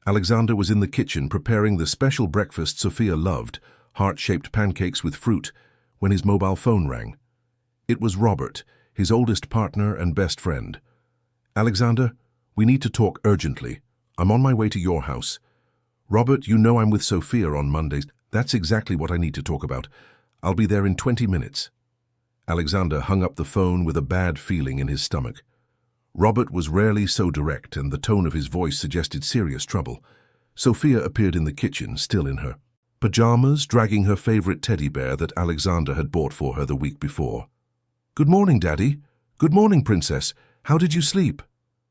Alexander was in the kitchen preparing the special breakfast Sophia loved, heart-shaped pancakes with fruit, when his mobile phone rang. It was Robert, his oldest partner and best friend. "Alexander, we need to talk urgently. I'm on my way to your house." "Robert, you know I'm with Sophia on Mondays." "That's exactly what I need to talk about. I'll be there in 20 minutes. Alexander hung up the phone with a bad feeling in his stomach. Robert was rarely so direct, and the tone of his voice suggested serious trouble. Sophia appeared in the kitchen, still in her pajamas, dragging her favorite teddy bear that Alexander had bought for her the week before. "Good morning, Daddy. Good morning, Princess. How did you sleep?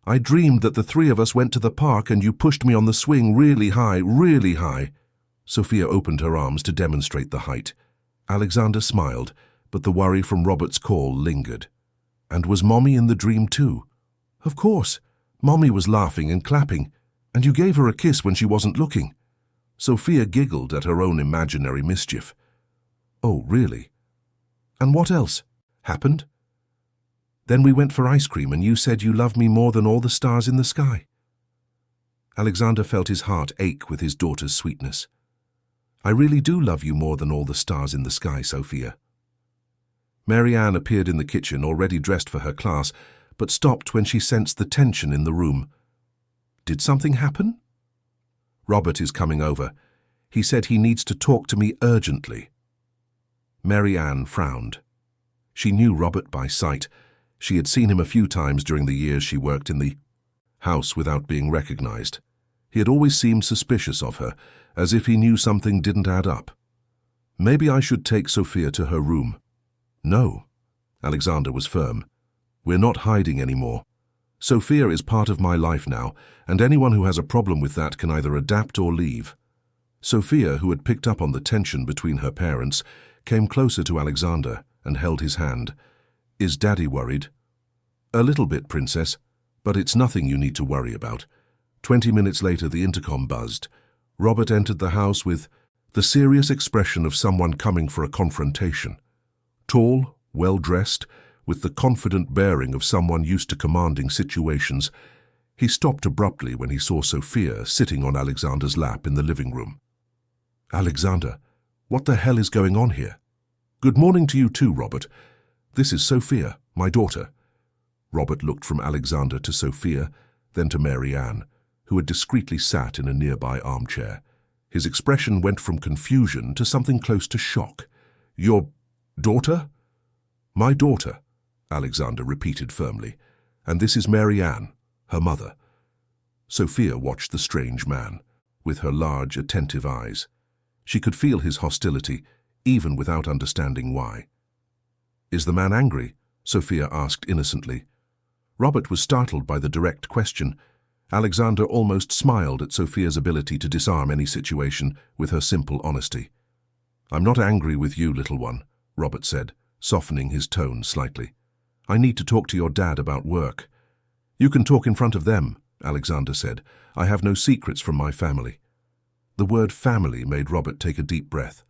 I dreamed that the 3 of us went to the park and you pushed me on the swing really high, really high." Sophia opened her arms to demonstrate the height. Alexander smiled, but the worry from Robert's call lingered. "And was Mommy in the dream too?" "Of course. Mommy was laughing and clapping, and you gave her a kiss when she wasn't looking." Sophia giggled at her own imaginary mischief. "Oh, really? And what else happened?" "Then we went for ice cream and you said you love me more than all the stars in the sky." Alexander felt his heart ache with his daughter's sweetness. "I really do love you more than all the stars in the sky, Sophia." Mary Ann appeared in the kitchen, already dressed for her class, but stopped when she sensed the tension in the room. "Did something happen?" "Robert is coming over. He said he needs to talk to me urgently." Mary Ann frowned. She knew Robert by sight. She had seen him a few times during the years she worked in the house without being recognized. He had always seemed suspicious of her, as if he knew something didn't add up. "Maybe I should take Sophia to her room." "No." Alexander was firm. "We're not hiding anymore. Sophia is part of my life now, and anyone who has a problem with that can either adapt or leave." Sophia, who had picked up on the tension between her parents, came closer to Alexander and held his hand. "Is Daddy worried?" "A little bit, Princess, but it's nothing you need to worry about." 20 minutes later, the intercom buzzed. Robert entered the house with the serious expression of someone coming for a confrontation. Tall, well-dressed, with the confident bearing of someone used to commanding situations, he stopped abruptly when he saw Sophia sitting on Alexander's lap in the living room. "Alexander, what the hell is going on here?" "Good morning to you too, Robert. This is Sophia, my daughter." Robert looked from Alexander to Sophia, then to Mary Ann, who had discreetly sat in a nearby armchair. His expression went from confusion to something close to shock. "Your daughter?" "My daughter," Alexander repeated firmly. "And this is Mary Ann, her mother." Sophia watched the strange man, with her large, attentive eyes. She could feel his hostility, even without understanding why. "Is the man angry?" Sophia asked innocently. Robert was startled by the direct question. Alexander almost smiled at Sophia's ability to disarm any situation with her simple honesty. "I'm not angry with you, little one," Robert said, softening his tone slightly. "I need to talk to your dad about work." "You can talk in front of them," Alexander said. "I have no secrets from my family." The word family made Robert take a deep breath.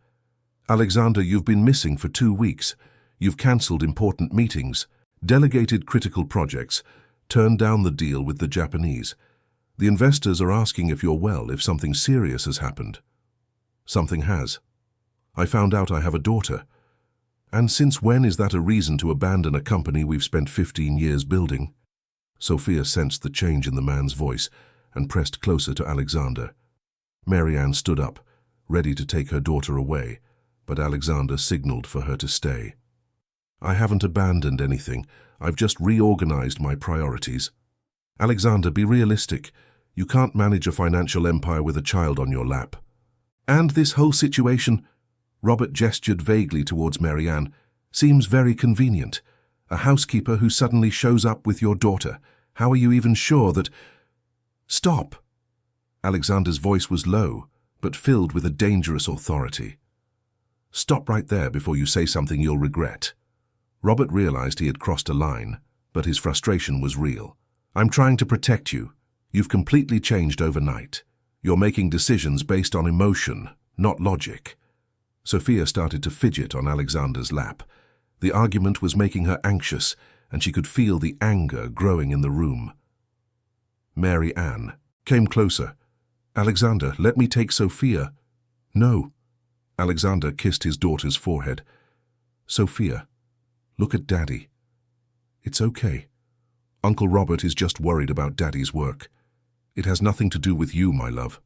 "Alexander, you've been missing for 2 weeks. You've cancelled important meetings, delegated critical projects, turned down the deal with the Japanese. The investors are asking if you're well, if something serious has happened." "Something has. I found out I have a daughter." "And since when is that a reason to abandon a company we've spent 15 years building?" Sophia sensed the change in the man's voice and pressed closer to Alexander. Marianne stood up, ready to take her daughter away, but Alexander signaled for her to stay. "I haven't abandoned anything. I've just reorganized my priorities." "Alexander, be realistic. You can't manage a financial empire with a child on your lap." "And this whole situation," Robert gestured vaguely towards Marianne, "seems very convenient. A housekeeper who suddenly shows up with your daughter. How are you even sure that—" "Stop!" Alexander's voice was low, but filled with a dangerous authority. "Stop right there before you say something you'll regret." Robert realized he had crossed a line, but his frustration was real. "I'm trying to protect you. You've completely changed overnight. You're making decisions based on emotion, not logic." Sophia started to fidget on Alexander's lap. The argument was making her anxious, and she could feel the anger growing in the room. Mary Ann came closer. "Alexander, let me take Sophia." "No." Alexander kissed his daughter's forehead. "Sophia, look at Daddy. It's okay. Uncle Robert is just worried about Daddy's work. It has nothing to do with you, my love."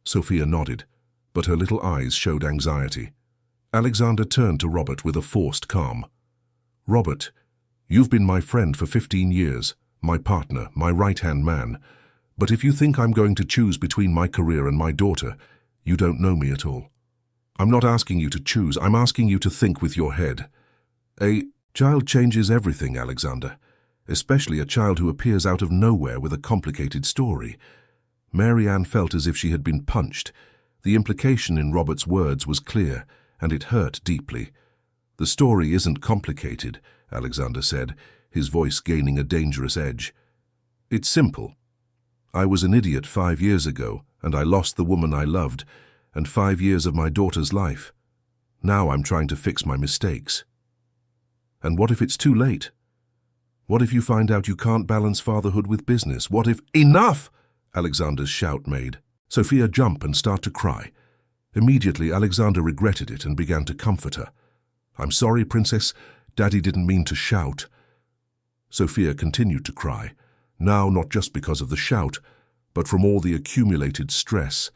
Sophia nodded, but her little eyes showed anxiety. Alexander turned to Robert with a forced calm. "Robert, you've been my friend for 15 years, my partner, my right-hand man. But if you think I'm going to choose between my career and my daughter, you don't know me at all. I'm not asking you to choose, I'm asking you to think with your head. A child changes everything, Alexander, especially a child who appears out of nowhere with a complicated story." Mary Ann felt as if she had been punched. The implication in Robert's words was clear, and it hurt deeply. "The story isn't complicated," Alexander said, his voice gaining a dangerous edge. "It's simple. I was an idiot 5 years ago, and I lost the woman I loved, and 5 years of my daughter's life. Now I'm trying to fix my mistakes." "And what if it's too late? What if you find out you can't balance fatherhood with business? What if—" "Enough!" Alexander's shout made. Sophia jumped and started to cry. Immediately, Alexander regretted it and began to comfort her. "I'm sorry, Princess. Daddy didn't mean to shout." Sophia continued to cry, now not just because of the shout, but from all the accumulated stress.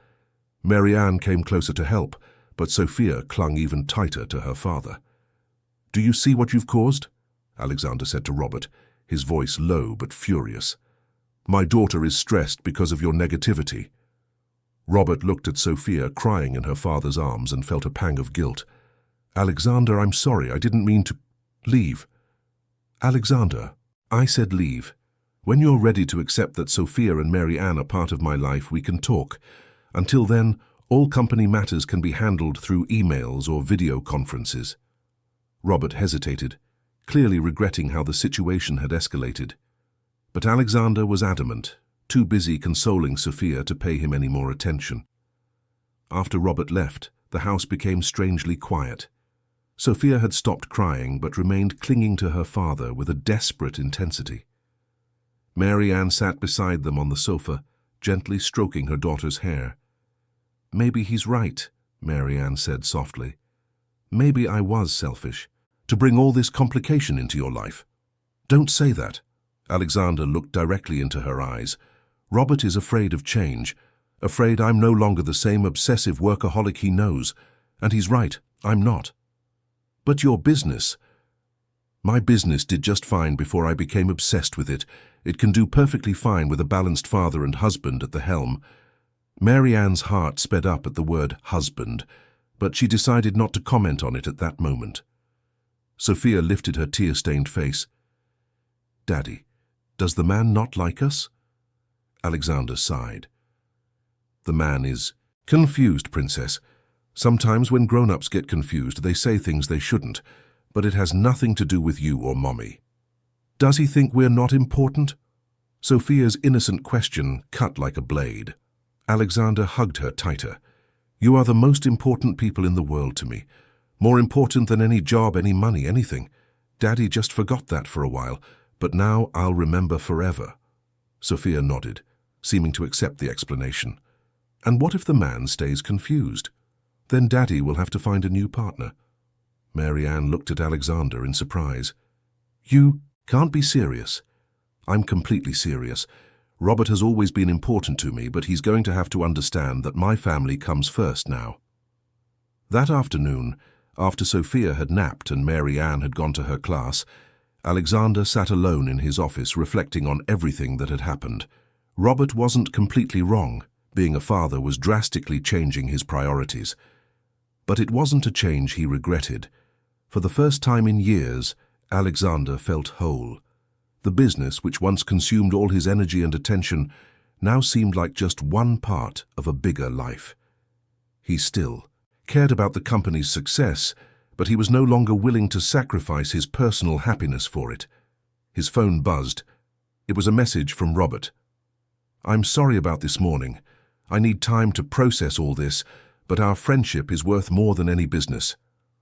Mary Ann came closer to help, but Sophia clung even tighter to her father. "Do you see what you've caused?" Alexander said to Robert, his voice low but furious. "My daughter is stressed because of your negativity." Robert looked at Sophia crying in her father's arms and felt a pang of guilt. "Alexander, I'm sorry, I didn't mean to—" "Leave." "Alexander, I said leave. When you're ready to accept that Sophia and Mary Ann are part of my life, we can talk. Until then, all company matters can be handled through emails or video conferences." Robert hesitated, clearly regretting how the situation had escalated. But Alexander was adamant, too busy consoling Sophia to pay him any more attention. After Robert left, the house became strangely quiet. Sophia had stopped crying but remained clinging to her father with a desperate intensity. Mary Ann sat beside them on the sofa, gently stroking her daughter's hair. "Maybe he's right," Mary Ann said softly. "Maybe I was selfish, to bring all this complication into your life." "Don't say that." Alexander looked directly into her eyes. "Robert is afraid of change, afraid I'm no longer the same obsessive workaholic he knows. And he's right, I'm not." "But your business—" "My business did just fine before I became obsessed with it. It can do perfectly fine with a balanced father and husband at the helm." Mary Ann's heart sped up at the word husband, but she decided not to comment on it at that moment. Sophia lifted her tear-stained face. "Daddy, Does the man not like us? Alexander sighed. The man is confused, Princess. Sometimes when grown-ups get confused, they say things they shouldn't, but it has nothing to do with you or Mommy. Does he think we're not important? Sophia's innocent question cut like a blade. Alexander hugged her tighter. You are the most important people in the world to me. More important than any job, any money, anything. Daddy just forgot that for a while, but now I'll remember forever. Sophia nodded, seeming to accept the explanation. And what if the man stays confused? Then Daddy will have to find a new partner. Mary Ann looked at Alexander in surprise. You can't be serious. I'm completely serious. Robert has always been important to me, but he's going to have to understand that my family comes first now. That afternoon, after Sophia had napped and Mary Ann had gone to her class, Alexander sat alone in his office reflecting on everything that had happened. Robert wasn't completely wrong. Being a father was drastically changing his priorities. But it wasn't a change he regretted. For the first time in years, Alexander felt whole. The business, which once consumed all his energy and attention, now seemed like just one part of a bigger life. He still cared about the company's success, but he was no longer willing to sacrifice his personal happiness for it. His phone buzzed. It was a message from Robert. I'm sorry about this morning. I need time to process all this, but our friendship is worth more than any business.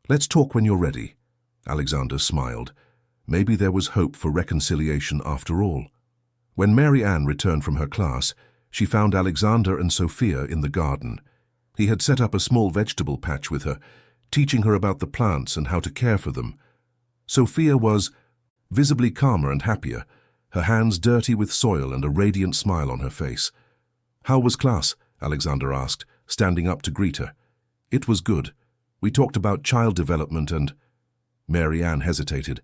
Let's talk when you're ready. Alexander smiled. Maybe there was hope for reconciliation after all. When Mary Ann returned from her class, she found Alexander and Sophia in the garden. He had set up a small vegetable patch with her, teaching her about the plants and how to care for them. Sophia was visibly calmer and happier, her hands dirty with soil and a radiant smile on her face. How was class? Alexander asked, standing up to greet her. It was good. We talked about child development and... Mary Ann hesitated.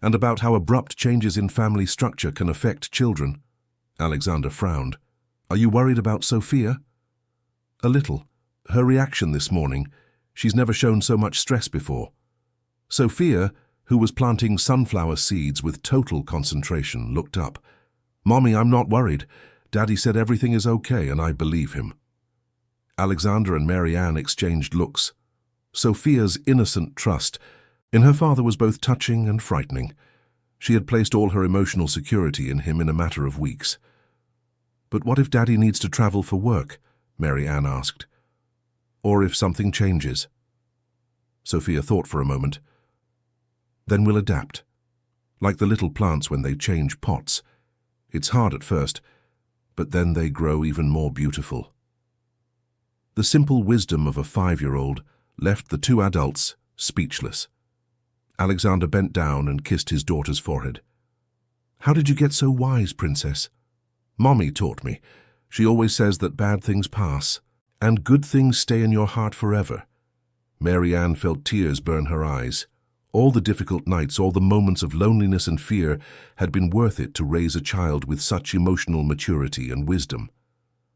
And about how abrupt changes in family structure can affect children. Alexander frowned. Are you worried about Sophia? A little. Her reaction this morning. She's never shown so much stress before. Sophia, who was planting sunflower seeds with total concentration, looked up. Mommy, I'm not worried. Daddy said everything is okay, and I believe him. Alexander and Mary Ann exchanged looks. Sophia's innocent trust in her father was both touching and frightening. She had placed all her emotional security in him in a matter of weeks. But what if Daddy needs to travel for work? Mary Ann asked. Or if something changes? Sophia thought for a moment. Then we'll adapt. Like the little plants when they change pots. It's hard at first, but then they grow even more beautiful. The simple wisdom of a 5-year-old left the two adults speechless. Alexander bent down and kissed his daughter's forehead. How did you get so wise, Princess? Mommy taught me. She always says that bad things pass, and good things stay in your heart forever. Mary Ann felt tears burn her eyes. All the difficult nights, all the moments of loneliness and fear had been worth it to raise a child with such emotional maturity and wisdom.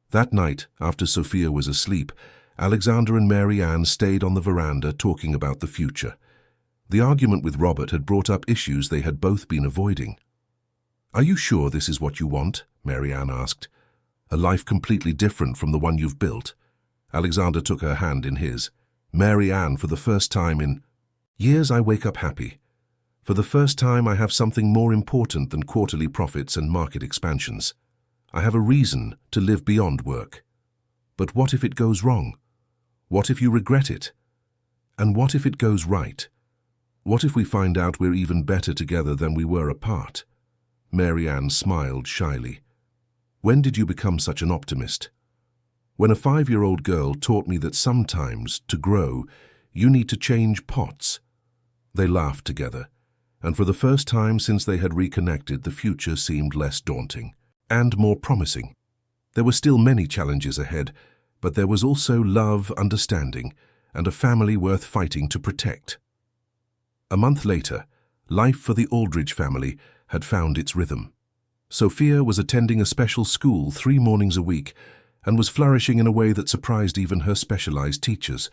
That night, after Sophia was asleep, Alexander and Mary Ann stayed on the veranda talking about the future. The argument with Robert had brought up issues they had both been avoiding. Are you sure this is what you want? Mary Ann asked. A life completely different from the one you've built. Alexander took her hand in his. Mary Ann, for the first time in years, I wake up happy. For the first time, I have something more important than quarterly profits and market expansions. I have a reason to live beyond work. But what if it goes wrong? What if you regret it? And what if it goes right? What if we find out we're even better together than we were apart? Mary Ann smiled shyly. When did you become such an optimist? When a 5-year-old girl taught me that sometimes, to grow, you need to change pots. They laughed together, and for the first time since they had reconnected, the future seemed less daunting and more promising. There were still many challenges ahead, but there was also love, understanding, and a family worth fighting to protect. A month later, life for the Aldridge family had found its rhythm. Sophia was attending a special school 3 mornings a week and was flourishing in a way that surprised even her specialized teachers.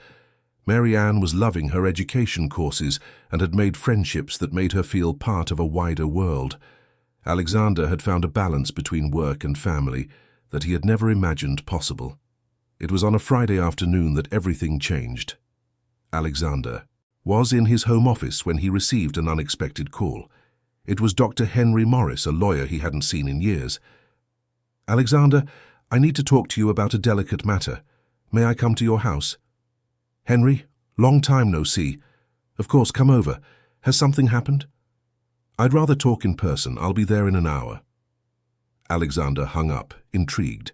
Mary Ann was loving her education courses and had made friendships that made her feel part of a wider world. Alexander had found a balance between work and family that he had never imagined possible. It was on a Friday afternoon that everything changed. Alexander was in his home office when he received an unexpected call. It was Dr. Henry Morris, a lawyer he hadn't seen in years. "Alexander, I need to talk to you about a delicate matter. May I come to your house?" "Henry, long time no see. Of course, come over. Has something happened?" "I'd rather talk in person. I'll be there in an hour." Alexander hung up, intrigued.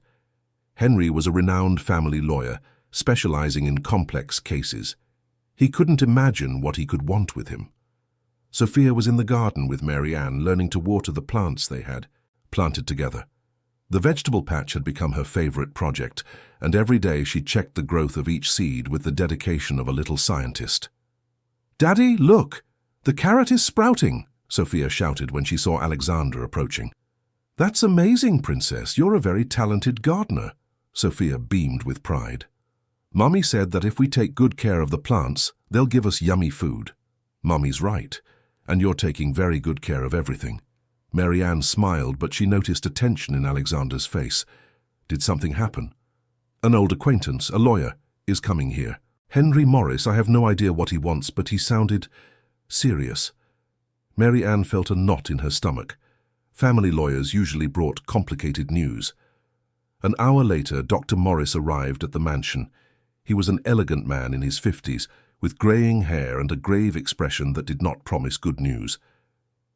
Henry was a renowned family lawyer, specializing in complex cases. He couldn't imagine what he could want with him. Sophia was in the garden with Mary Ann, learning to water the plants they had planted together. The vegetable patch had become her favorite project, and every day she checked the growth of each seed with the dedication of a little scientist. "Daddy, look! The carrot is sprouting!" Sophia shouted when she saw Alexander approaching. "That's amazing, Princess. You're a very talented gardener." Sophia beamed with pride. "Mommy said that if we take good care of the plants, they'll give us yummy food." "Mommy's right, and you're taking very good care of everything." Mary Ann smiled, but she noticed a tension in Alexander's face. Did something happen? "An old acquaintance, a lawyer, is coming here. Henry Morris. I have no idea what he wants, but he sounded serious." Mary Ann felt a knot in her stomach. Family lawyers usually brought complicated news. An hour later, Dr. Morris arrived at the mansion. He was an elegant man in his 50s, with greying hair and a grave expression that did not promise good news.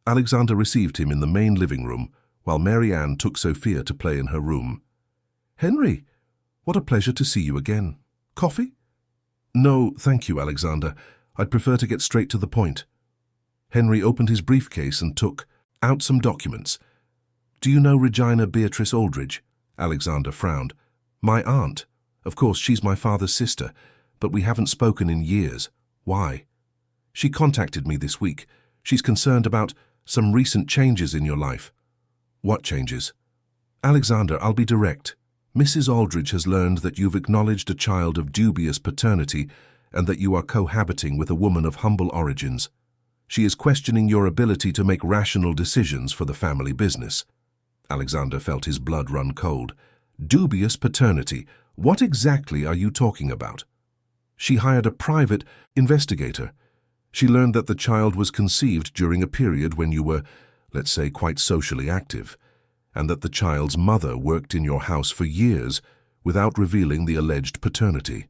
Alexander received him in the main living room, while Mary Ann took Sophia to play in her room. "Henry, what a pleasure to see you again. Coffee?" "No, thank you, Alexander. I'd prefer to get straight to the point." Henry opened his briefcase and took out some documents. "Do you know Regina Beatrice Aldridge?" Alexander frowned. "My aunt. Of course, she's my father's sister, but we haven't spoken in years. Why?" "She contacted me this week. She's concerned about some recent changes in your life." "What changes?" "Alexander, I'll be direct. Mrs. Aldridge has learned that you've acknowledged a child of dubious paternity and that you are cohabiting with a woman of humble origins. She is questioning your ability to make rational decisions for the family business." Alexander felt his blood run cold. "Dubious paternity? What exactly are you talking about?" "She hired a private investigator. She learned that the child was conceived during a period when you were, let's say, quite socially active, and that the child's mother worked in your house for years without revealing the alleged paternity."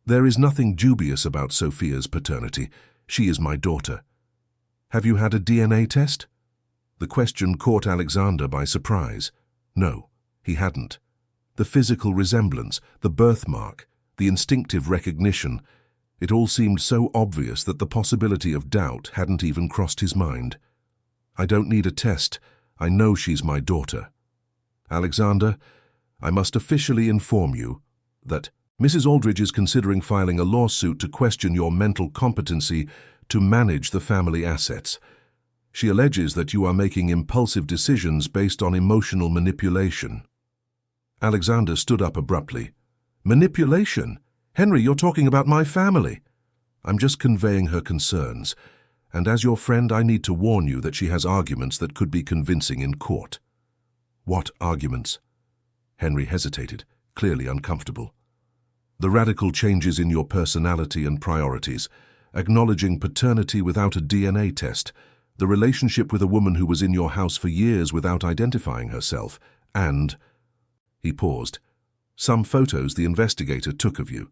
"There is nothing dubious about Sophia's paternity. She is my daughter." "Have you had a DNA test?" The question caught Alexander by surprise. No, he hadn't. The physical resemblance, the birthmark, the instinctive recognition, it all seemed so obvious that the possibility of doubt hadn't even crossed his mind. "I don't need a test. I know she's my daughter." "Alexander, I must officially inform you that Mrs. Aldridge is considering filing a lawsuit to question your mental competency to manage the family assets. She alleges that you are making impulsive decisions based on emotional manipulation." Alexander stood up abruptly. "Manipulation? Henry, you're talking about my family." "I'm just conveying her concerns, and as your friend I need to warn you that she has arguments that could be convincing in court." "What arguments?" Henry hesitated, clearly uncomfortable. "The radical changes in your personality and priorities, acknowledging paternity without a DNA test, the relationship with a woman who was in your house for years without identifying herself, and—" He paused. "Some photos the investigator took of you."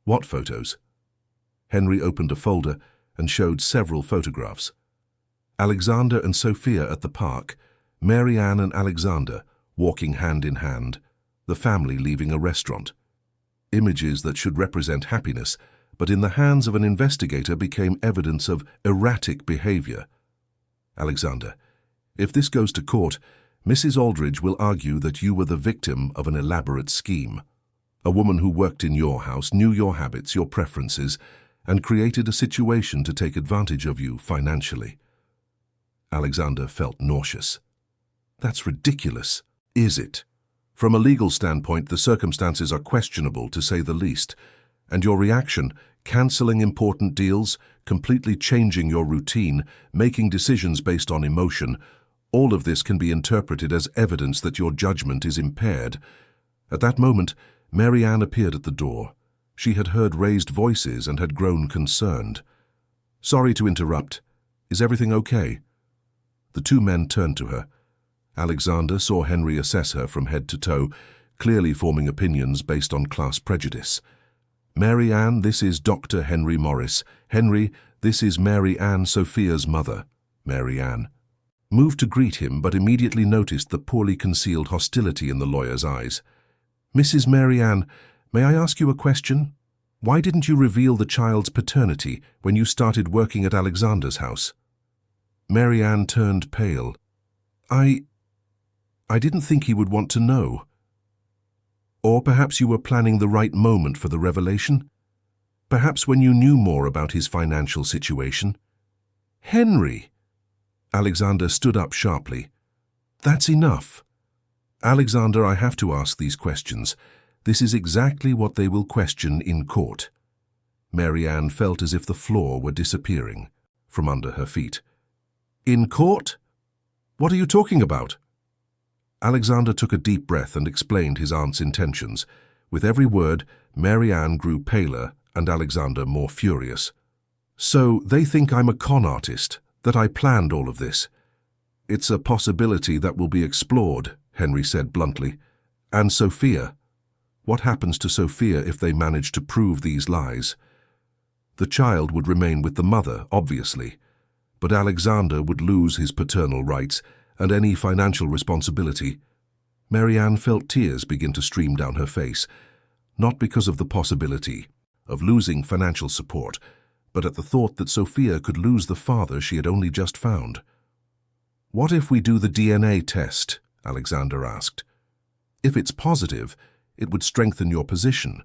"What photos?" Henry opened a folder and showed several photographs. Alexander and Sophia at the park, Mary Ann and Alexander walking hand in hand, the family leaving a restaurant. Images that should represent happiness, but in the hands of an investigator became evidence of erratic behavior. "Alexander, if this goes to court, Mrs. Aldridge will argue that you were the victim of an elaborate scheme. A woman who worked in your house, knew your habits, your preferences, and created a situation to take advantage of you financially." Alexander felt nauseous. "That's ridiculous." "Is it? From a legal standpoint, the circumstances are questionable, to say the least, and your reaction, cancelling important deals, completely changing your routine, making decisions based on emotion. All of this can be interpreted as evidence that your judgment is impaired. At that moment, Mary Ann appeared at the door. She had heard raised voices and had grown concerned. "Sorry to interrupt. Is everything okay?" The two men turned to her. Alexander saw Henry assess her from head to toe, clearly forming opinions based on class prejudice. "Mary Ann, this is Dr. Henry Morris. Henry, this is Mary Ann, Sophia's mother." Mary Ann moved to greet him, but immediately noticed the poorly concealed hostility in the lawyer's eyes. "Mrs. Mary Ann, may I ask you a question? Why didn't you reveal the child's paternity when you started working at Alexander's house?" Mary Ann turned pale. I didn't think he would want to know." "Or perhaps you were planning the right moment for the revelation? Perhaps when you knew more about his financial situation?" "Henry!" Alexander stood up sharply. "That's enough. Alexander, I have to ask these questions. This is exactly what they will question in court." Mary Ann felt as if the floor were disappearing from under her feet. "In court? What are you talking about?" Alexander took a deep breath and explained his aunt's intentions. With every word, Mary Ann grew paler and Alexander more furious. "So they think I'm a con artist, that I planned all of this." "It's a possibility that will be explored," Henry said bluntly. "And Sophia? What happens to Sophia if they manage to prove these lies?" "The child would remain with the mother, obviously, but Alexander would lose his paternal rights and any financial responsibility." Mary Ann felt tears begin to stream down her face, not because of the possibility of losing financial support, but at the thought that Sophia could lose the father she had only just found. "What if we do the DNA test?" Alexander asked. "If it's positive, it would strengthen your position.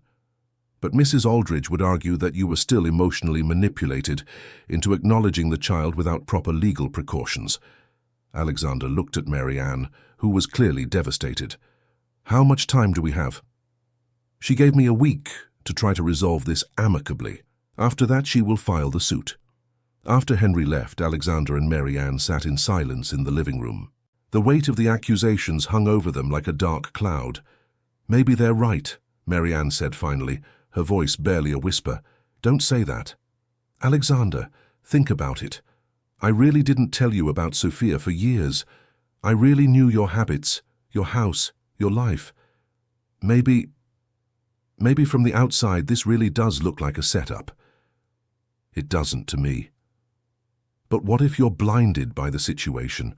But Mrs. Aldridge would argue that you were still emotionally manipulated into acknowledging the child without proper legal precautions." Alexander looked at Mary Ann, who was clearly devastated. "How much time do we have?" "She gave me a week to try to resolve this amicably. After that, she will file the suit." After Henry left, Alexander and Mary Ann sat in silence in the living room. The weight of the accusations hung over them like a dark cloud. "Maybe they're right," Mary Ann said finally, her voice barely a whisper. "Don't say that. Alexander, think about it. I really didn't tell you about Sophia for years. I really knew your habits, your house, your life. Maybe from the outside this really does look like a setup. It doesn't to me. But what if you're blinded by the situation?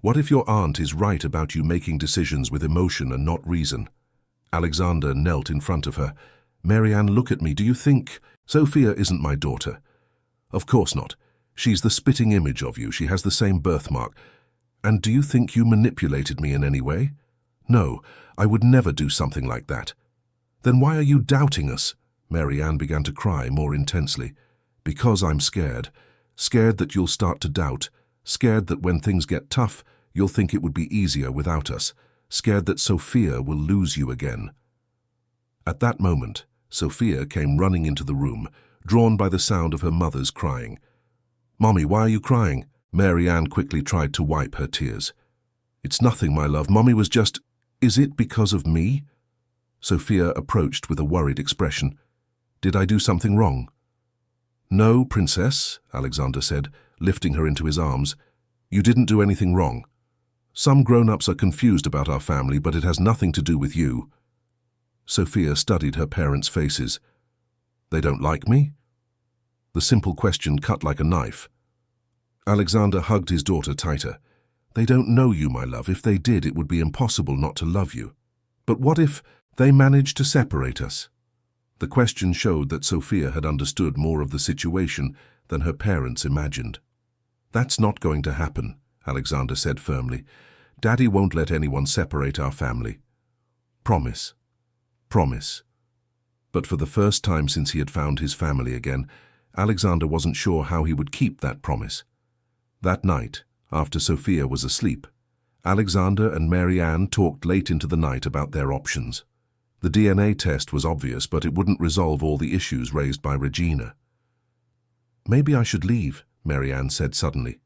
What if your aunt is right about you making decisions with emotion and not reason?" Alexander knelt in front of her. "Mary Ann, look at me. Do you think Sophia isn't my daughter? Of course not. She's the spitting image of you. She has the same birthmark. And do you think you manipulated me in any way? No, I would never do something like that." "Then why are you doubting us?" Mary Ann began to cry more intensely. "Because I'm scared. Scared that you'll start to doubt. Scared that when things get tough, you'll think it would be easier without us. Scared that Sophia will lose you again." At that moment, Sophia came running into the room, drawn by the sound of her mother's crying. "Mommy, why are you crying?" Mary Ann quickly tried to wipe her tears. "It's nothing, my love. Mommy was just—" "Is it because of me?" Sophia approached with a worried expression. "Did I do something wrong?" "No, princess," Alexander said, lifting her into his arms. "You didn't do anything wrong. Some grown-ups are confused about our family, but it has nothing to do with you." Sophia studied her parents' faces. "They don't like me?" The simple question cut like a knife. Alexander hugged his daughter tighter. "They don't know you, my love. If they did, it would be impossible not to love you. But what if they managed to separate us?" The question showed that Sophia had understood more of the situation than her parents imagined. "That's not going to happen," Alexander said firmly. "Daddy won't let anyone separate our family. Promise. Promise." But for the first time since he had found his family again, Alexander wasn't sure how he would keep that promise. That night, after Sophia was asleep, Alexander and Mary Ann talked late into the night about their options. The DNA test was obvious, but it wouldn't resolve all the issues raised by Regina. "Maybe I should leave," Marianne said suddenly.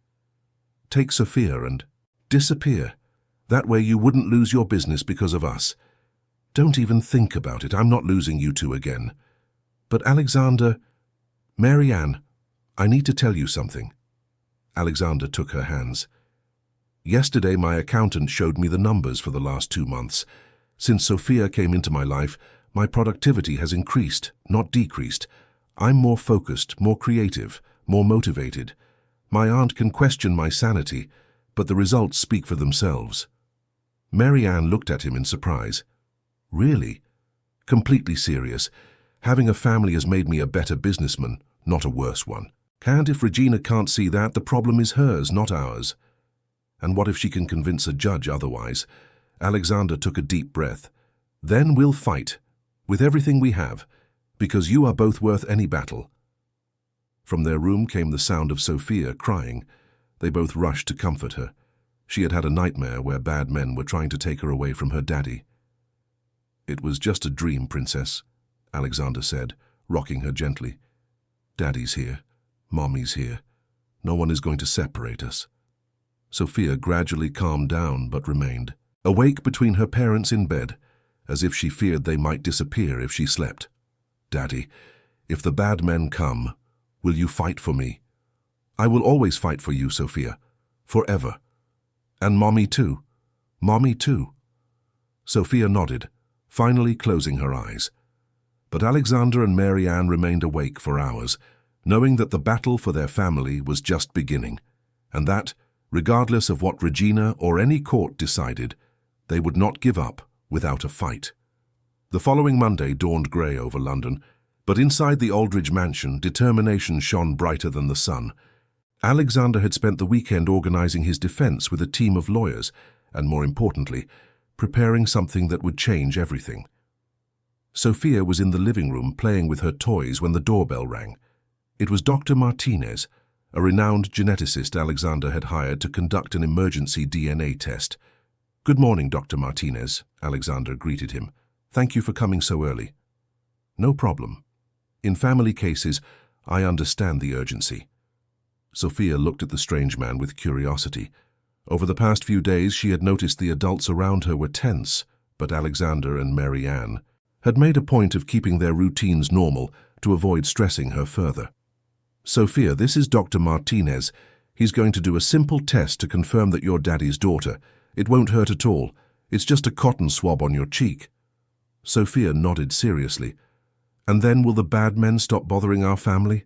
"Take Sophia and disappear. That way you wouldn't lose your business because of us. Don't even think about it. I'm not losing you two again." "But Alexander—" "Marianne, I need to tell you something." Alexander took her hands. "Yesterday my accountant showed me the numbers for the last 2 months. Since Sophia came into my life, my productivity has increased, not decreased. I'm more focused, more creative, more motivated. My aunt can question my sanity, but the results speak for themselves." Marianne looked at him in surprise. "Really?" "Completely serious. Having a family has made me a better businessman, not a worse one. And if Regina can't see that, the problem is hers, not ours. And what if she can convince a judge otherwise?" Alexander took a deep breath. "Then we'll fight, with everything we have, because you are both worth any battle." From their room came the sound of Sophia crying. They both rushed to comfort her. She had had a nightmare where bad men were trying to take her away from her daddy. "It was just a dream, Princess," Alexander said, rocking her gently. "Daddy's here. Mommy's here. No one is going to separate us." Sophia gradually calmed down but remained, awake between her parents in bed, as if she feared they might disappear if she slept. "Daddy, if the bad men come, will you fight for me?" "I will always fight for you, Sophia. Forever. And Mommy too. Mommy too." Sophia nodded, finally closing her eyes. But Alexander and Marianne remained awake for hours, knowing that the battle for their family was just beginning, and that, regardless of what Regina or any court decided, they would not give up without a fight. The following Monday dawned grey over London, but inside the Aldridge mansion, determination shone brighter than the sun. Alexander had spent the weekend organizing his defense with a team of lawyers, and more importantly, preparing something that would change everything. Sophia was in the living room playing with her toys when the doorbell rang. It was Dr. Martinez, a renowned geneticist Alexander had hired to conduct an emergency DNA test. "Good morning, Dr. Martinez," Alexander greeted him. "Thank you for coming so early." "No problem. In family cases, I understand the urgency." Sophia looked at the strange man with curiosity. Over the past few days, she had noticed the adults around her were tense, but Alexander and Marianne had made a point of keeping their routines normal to avoid stressing her further. "Sophia, this is Dr. Martinez. He's going to do a simple test to confirm that you're Daddy's daughter. It won't hurt at all. It's just a cotton swab on your cheek." Sophia nodded seriously. "And then will the bad men stop bothering our family?"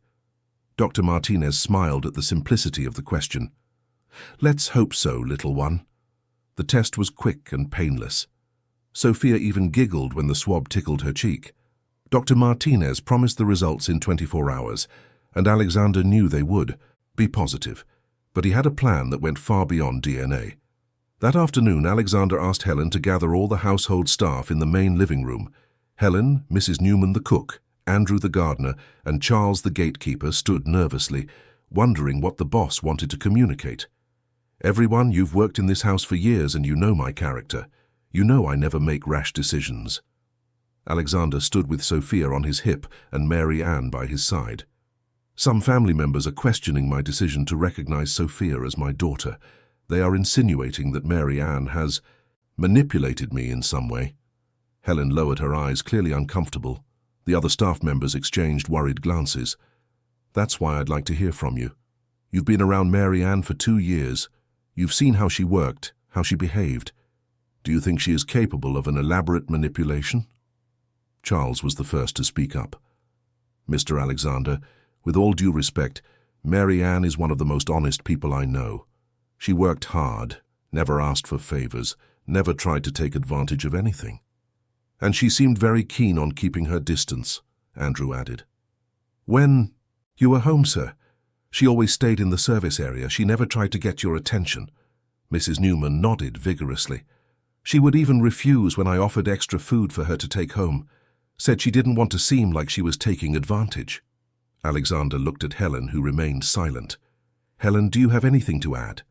Dr. Martinez smiled at the simplicity of the question. "Let's hope so, little one." The test was quick and painless. Sophia even giggled when the swab tickled her cheek. Dr. Martinez promised the results in 24 hours, and Alexander knew they would. Be positive. But he had a plan that went far beyond DNA. That afternoon, Alexander asked Helen to gather all the household staff in the main living room. Helen, Mrs. Newman the cook, Andrew the gardener, and Charles the gatekeeper stood nervously, wondering what the boss wanted to communicate. "Everyone, you've worked in this house for years and you know my character. You know I never make rash decisions." Alexander stood with Sophia on his hip and Marianne by his side. "Some family members are questioning my decision to recognize Sophia as my daughter. They are insinuating that Marianne has manipulated me in some way." Helen lowered her eyes, clearly uncomfortable. The other staff members exchanged worried glances. "That's why I'd like to hear from you. You've been around Marianne for 2 years. You've seen how she worked, how she behaved. Do you think she is capable of an elaborate manipulation?" Charles was the first to speak up. "Mr. Alexander, with all due respect, Marianne is one of the most honest people I know. She worked hard, never asked for favors, never tried to take advantage of anything. And she seemed very keen on keeping her distance," Andrew added. "When you were home, sir, she always stayed in the service area. She never tried to get your attention." Mrs. Newman nodded vigorously. "She would even refuse when I offered extra food for her to take home. Said she didn't want to seem like she was taking advantage." Alexander looked at Helen, who remained silent. "Helen, do you have anything to add?"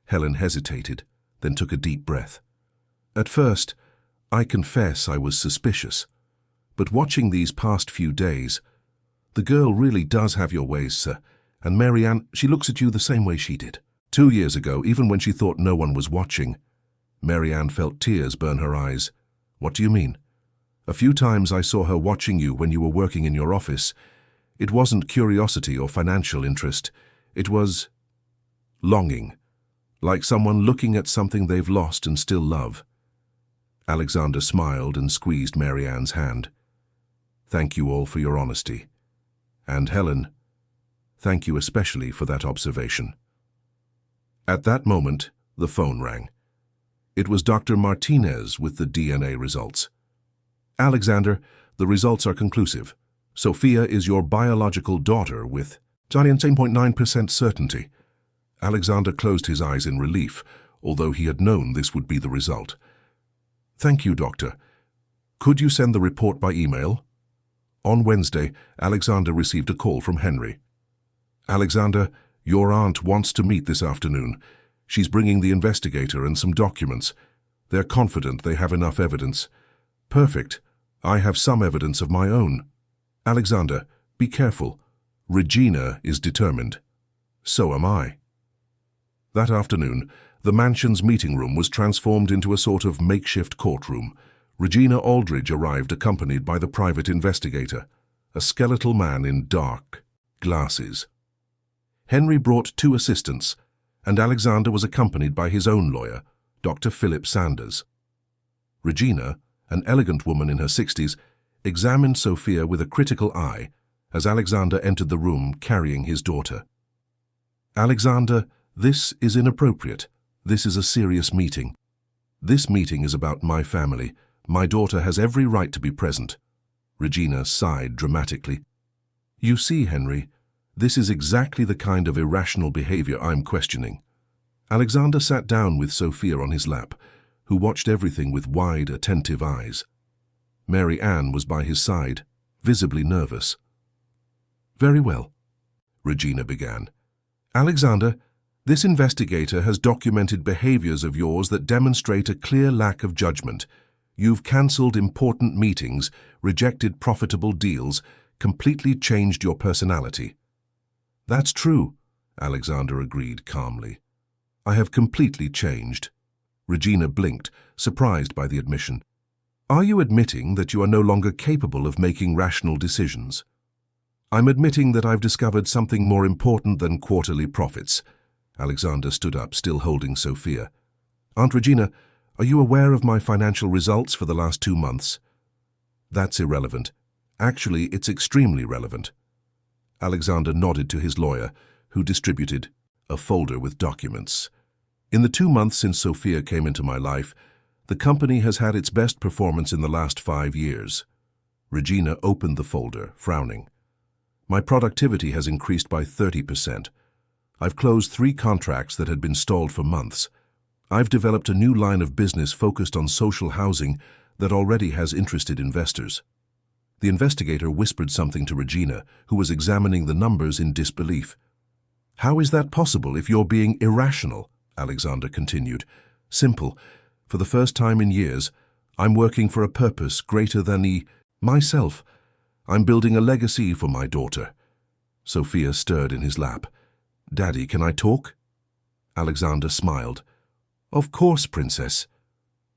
Helen hesitated, then took a deep breath. "At first, I confess I was suspicious. But watching these past few days, the girl really does have your ways, sir. And Marianne, she looks at you the same way she did. 2 years ago, even when she thought no one was watching, Marianne felt tears burn her eyes. What do you mean? A few times I saw her watching you when you were working in your office. It wasn't curiosity or financial interest. It was longing, like someone looking at something they've lost and still love. Alexander smiled and squeezed Marianne's hand. Thank you all for your honesty. And Helen, thank you especially for that observation. At that moment, the phone rang. It was Dr. Martinez with the DNA results. Alexander, the results are conclusive. Sophia is your biological daughter with 99.9% certainty. Alexander closed his eyes in relief, although he had known this would be the result. Thank you, Doctor. Could you send the report by email? On Wednesday, Alexander received a call from Henry. Alexander, your aunt wants to meet this afternoon. She's bringing the investigator and some documents. They're confident they have enough evidence. Perfect. I have some evidence of my own. Alexander, be careful. Regina is determined. So am I. That afternoon, the mansion's meeting room was transformed into a sort of makeshift courtroom. Regina Aldridge arrived accompanied by the private investigator, a skeletal man in dark glasses. Henry brought 2 assistants, and Alexander was accompanied by his own lawyer, Dr. Philip Sanders. Regina, an elegant woman in her 60s, examined Sophia with a critical eye as Alexander entered the room carrying his daughter. Alexander, this is inappropriate. This is a serious meeting. This meeting is about my family. My daughter has every right to be present. Regina sighed dramatically. You see, Henry, this is exactly the kind of irrational behavior I'm questioning. Alexander sat down with Sophia on his lap, who watched everything with wide, attentive eyes. Mary Ann was by his side, visibly nervous. Very well, Regina began. Alexander, this investigator has documented behaviors of yours that demonstrate a clear lack of judgment. You've cancelled important meetings, rejected profitable deals, completely changed your personality. That's true, Alexander agreed calmly. I have completely changed. Regina blinked, surprised by the admission. Are you admitting that you are no longer capable of making rational decisions? I'm admitting that I've discovered something more important than quarterly profits. Alexander stood up, still holding Sophia. Aunt Regina, are you aware of my financial results for the last 2 months? That's irrelevant. Actually, it's extremely relevant. Alexander nodded to his lawyer, who distributed a folder with documents. In the 2 months since Sophia came into my life, the company has had its best performance in the last 5 years. Regina opened the folder, frowning. My productivity has increased by 30%. I've closed 3 contracts that had been stalled for months. I've developed a new line of business focused on social housing that already has interested investors. The investigator whispered something to Regina, who was examining the numbers in disbelief. How is that possible if you're being irrational? Alexander continued. Simple. For the first time in years, I'm working for a purpose greater than myself. I'm building a legacy for my daughter. Sophia stirred in his lap. Daddy, can I talk? Alexander smiled. Of course, Princess.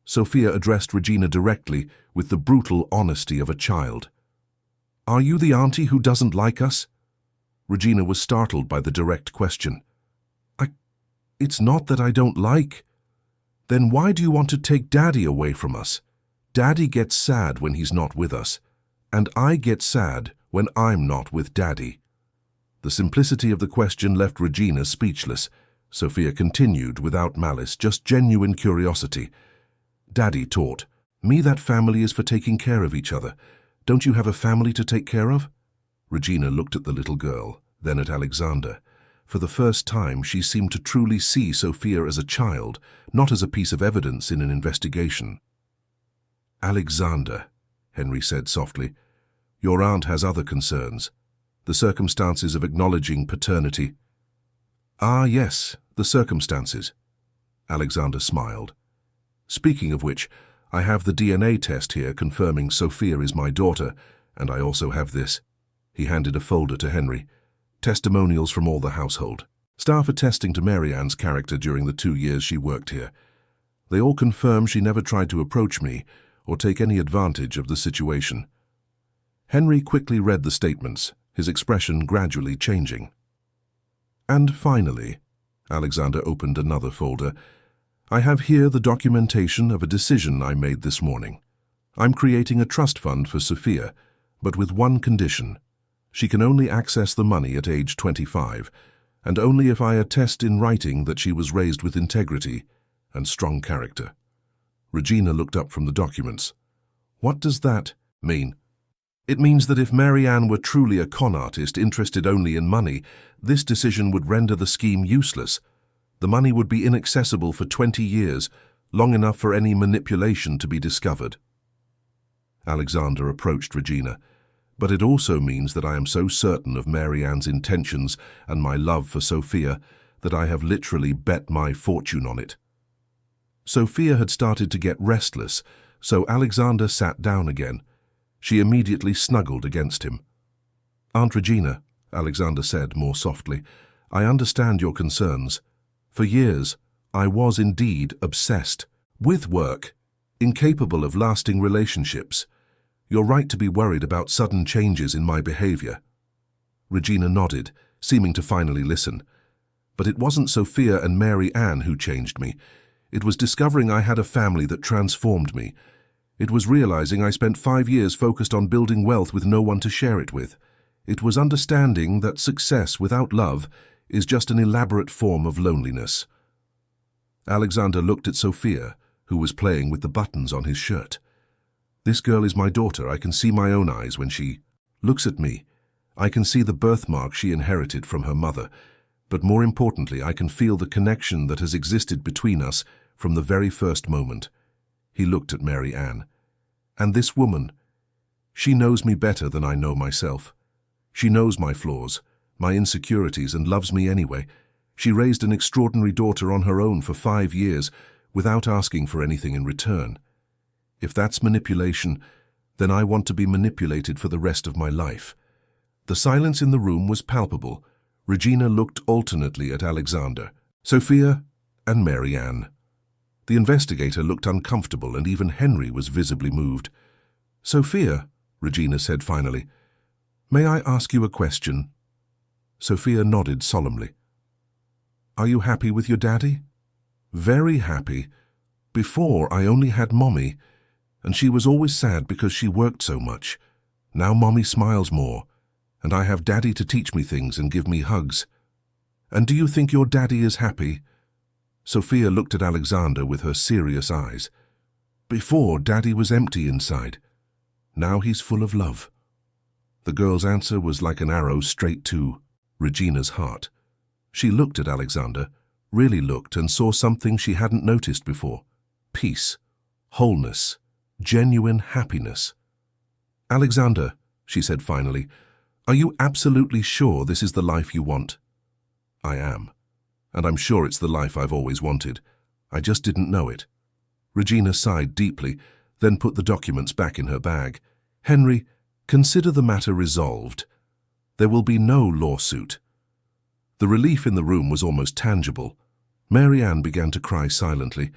Sophia addressed Regina directly with the brutal honesty of a child. Are you the auntie who doesn't like us? Regina was startled by the direct question. It's not that I don't like. Then why do you want to take Daddy away from us? Daddy gets sad when he's not with us, and I get sad when I'm not with Daddy. The simplicity of the question left Regina speechless. Sophia continued without malice, just genuine curiosity. Daddy taught me that family is for taking care of each other. Don't you have a family to take care of? Regina looked at the little girl, then at Alexander. For the first time, she seemed to truly see Sophia as a child, not as a piece of evidence in an investigation. Alexander, Henry said softly, your aunt has other concerns. The circumstances of acknowledging paternity. Ah, yes, the circumstances. Alexander smiled. Speaking of which, I have the DNA test here confirming Sophia is my daughter, and I also have this. He handed a folder to Henry. Testimonials from all the household. Staff attesting to Mary Ann's character during the 2 years she worked here. They all confirm she never tried to approach me or take any advantage of the situation. Henry quickly read the statements, his expression gradually changing. And finally, Alexander opened another folder. I have here the documentation of a decision I made this morning. I'm creating a trust fund for Sophia, but with one condition. She can only access the money at age 25, and only if I attest in writing that she was raised with integrity and strong character. Regina looked up from the documents. What does that mean? It means that if Mary Ann were truly a con artist interested only in money, this decision would render the scheme useless. The money would be inaccessible for 20 years, long enough for any manipulation to be discovered. Alexander approached Regina. But it also means that I am so certain of Mary Ann's intentions and my love for Sophia that I have literally bet my fortune on it. Sophia had started to get restless, so Alexander sat down again. She immediately snuggled against him. Aunt Regina, Alexander said more softly, I understand your concerns. For years, I was indeed obsessed with work, incapable of lasting relationships. You're right to be worried about sudden changes in my behavior. Regina nodded, seeming to finally listen. But it wasn't Sophia and Mary Ann who changed me. It was discovering I had a family that transformed me. It was realizing I spent 5 years focused on building wealth with no one to share it with. It was understanding that success without love is just an elaborate form of loneliness. Alexander looked at Sophia, who was playing with the buttons on his shirt. This girl is my daughter. I can see my own eyes when she looks at me. I can see the birthmark she inherited from her mother. But more importantly, I can feel the connection that has existed between us from the very first moment. He looked at Mary Ann. And this woman, she knows me better than I know myself. She knows my flaws, my insecurities, and loves me anyway. She raised an extraordinary daughter on her own for 5 years without asking for anything in return. If that's manipulation, then I want to be manipulated for the rest of my life. The silence in the room was palpable. Regina looked alternately at Alexander, Sophia, and Mary Ann. The investigator looked uncomfortable, and even Henry was visibly moved. Sophia, Regina said finally, may I ask you a question? Sophia nodded solemnly. Are you happy with your daddy? Very happy. Before, I only had Mommy, and she was always sad because she worked so much. Now Mommy smiles more, and I have Daddy to teach me things and give me hugs. And do you think your daddy is happy? Sophia looked at Alexander with her serious eyes. Before, Daddy was empty inside. Now he's full of love. The girl's answer was like an arrow straight to Regina's heart. She looked at Alexander, really looked, and saw something she hadn't noticed before. Peace, wholeness, genuine happiness. Alexander, she said finally, are you absolutely sure this is the life you want? I am, and I'm sure it's the life I've always wanted. I just didn't know it. Regina sighed deeply, then put the documents back in her bag. Henry, consider the matter resolved. There will be no lawsuit. The relief in the room was almost tangible. Mary Ann began to cry silently,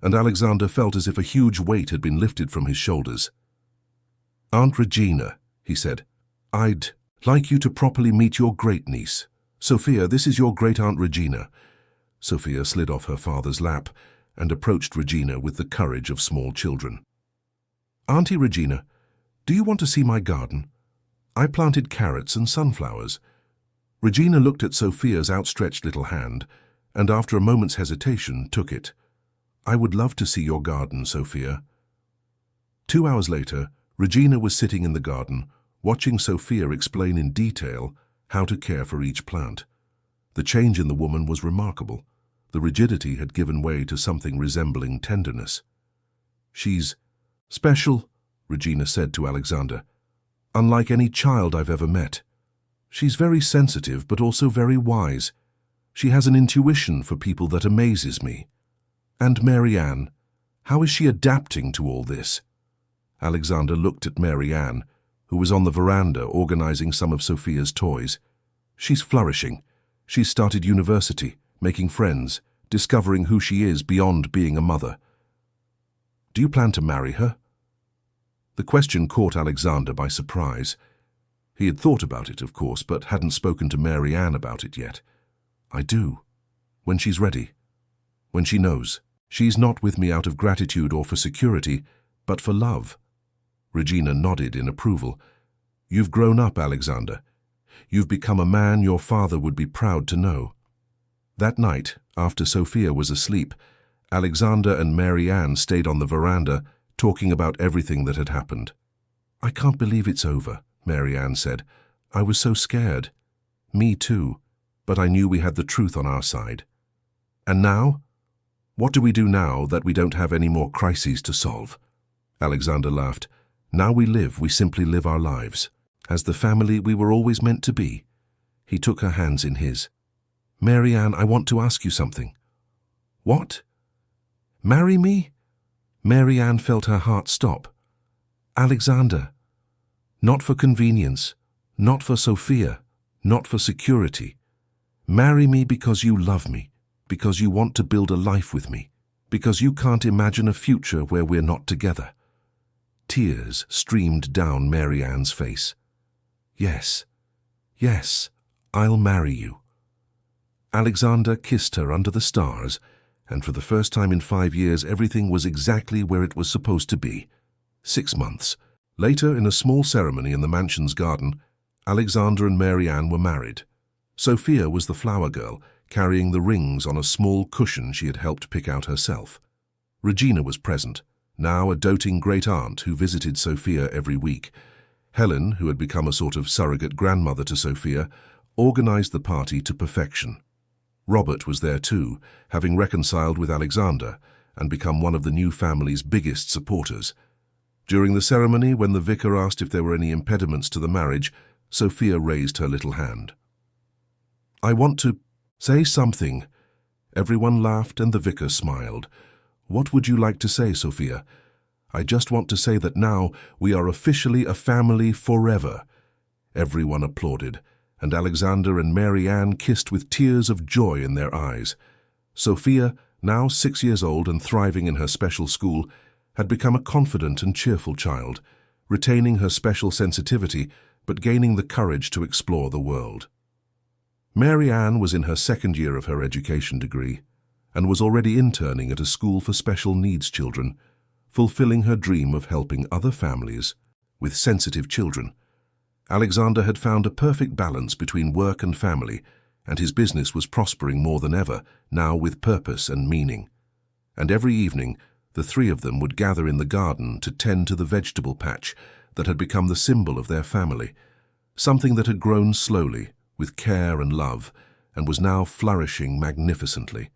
and Alexander felt as if a huge weight had been lifted from his shoulders. Aunt Regina, he said, I'd like you to properly meet your great-niece. Sophia, this is your great-aunt Regina. Sophia slid off her father's lap and approached Regina with the courage of small children. Auntie Regina, do you want to see my garden? I planted carrots and sunflowers. Regina looked at Sophia's outstretched little hand, and after a moment's hesitation took it. I would love to see your garden, Sophia. 2 hours later, Regina was sitting in the garden, watching Sophia explain in detail how to care for each plant. The change in the woman was remarkable. The rigidity had given way to something resembling tenderness. She's special, Regina said to Alexander. Unlike any child I've ever met. She's very sensitive, but also very wise. She has an intuition for people that amazes me. And Mary Ann, How is she adapting to all this? Alexander looked at Mary Ann, who was on the veranda organizing some of Sophia's toys. She's flourishing. She's started university, making friends, discovering who she is beyond being a mother. Do you plan to marry her? The question caught Alexander by surprise. He had thought about it, of course, but hadn't spoken to Mary Ann about it yet. I do. When she's ready. When she knows. She's not with me out of gratitude or for security, but for love. Regina nodded in approval. You've grown up, Alexander. You've become a man your father would be proud to know. That night, after Sophia was asleep, Alexander and Mary Ann stayed on the veranda, talking about everything that had happened. I can't believe it's over, Mary Ann said. I was so scared. Me too, but I knew we had the truth on our side. And now? What do we do now that we don't have any more crises to solve? Alexander laughed. Now we simply live our lives, as the family we were always meant to be. He took her hands in his. Mary Ann, I want to ask you something. What? Marry me? Mary Ann felt her heart stop. Alexander. Not for convenience, not for Sophia, not for security. Marry me because you love me, because you want to build a life with me, because you can't imagine a future where we're not together. Tears streamed down Mary Ann's face. Yes, yes, I'll marry you. Alexander kissed her under the stars, and for the first time in 5 years everything was exactly where it was supposed to be. 6 months. Later, in a small ceremony in the mansion's garden, Alexander and Mary Ann were married. Sophia was the flower girl, carrying the rings on a small cushion she had helped pick out herself. Regina was present, now a doting great-aunt who visited Sophia every week. Helen, who had become a sort of surrogate grandmother to Sophia, organized the party to perfection. Robert was there too, having reconciled with Alexander and become one of the new family's biggest supporters. During the ceremony, when the vicar asked if there were any impediments to the marriage, Sophia raised her little hand. I want to say something. Everyone laughed and the vicar smiled. What would you like to say, Sophia? I just want to say that now we are officially a family forever. Everyone applauded, and Alexander and Mary Ann kissed with tears of joy in their eyes. Sophia, now 6 years old and thriving in her special school, had become a confident and cheerful child, retaining her special sensitivity but gaining the courage to explore the world. Mary Ann was in her 2nd year of her education degree and was already interning at a school for special needs children, fulfilling her dream of helping other families with sensitive children. Alexander had found a perfect balance between work and family, and his business was prospering more than ever, now with purpose and meaning. And every evening, the 3 of them would gather in the garden to tend to the vegetable patch that had become the symbol of their family, something that had grown slowly, with care and love, and was now flourishing magnificently.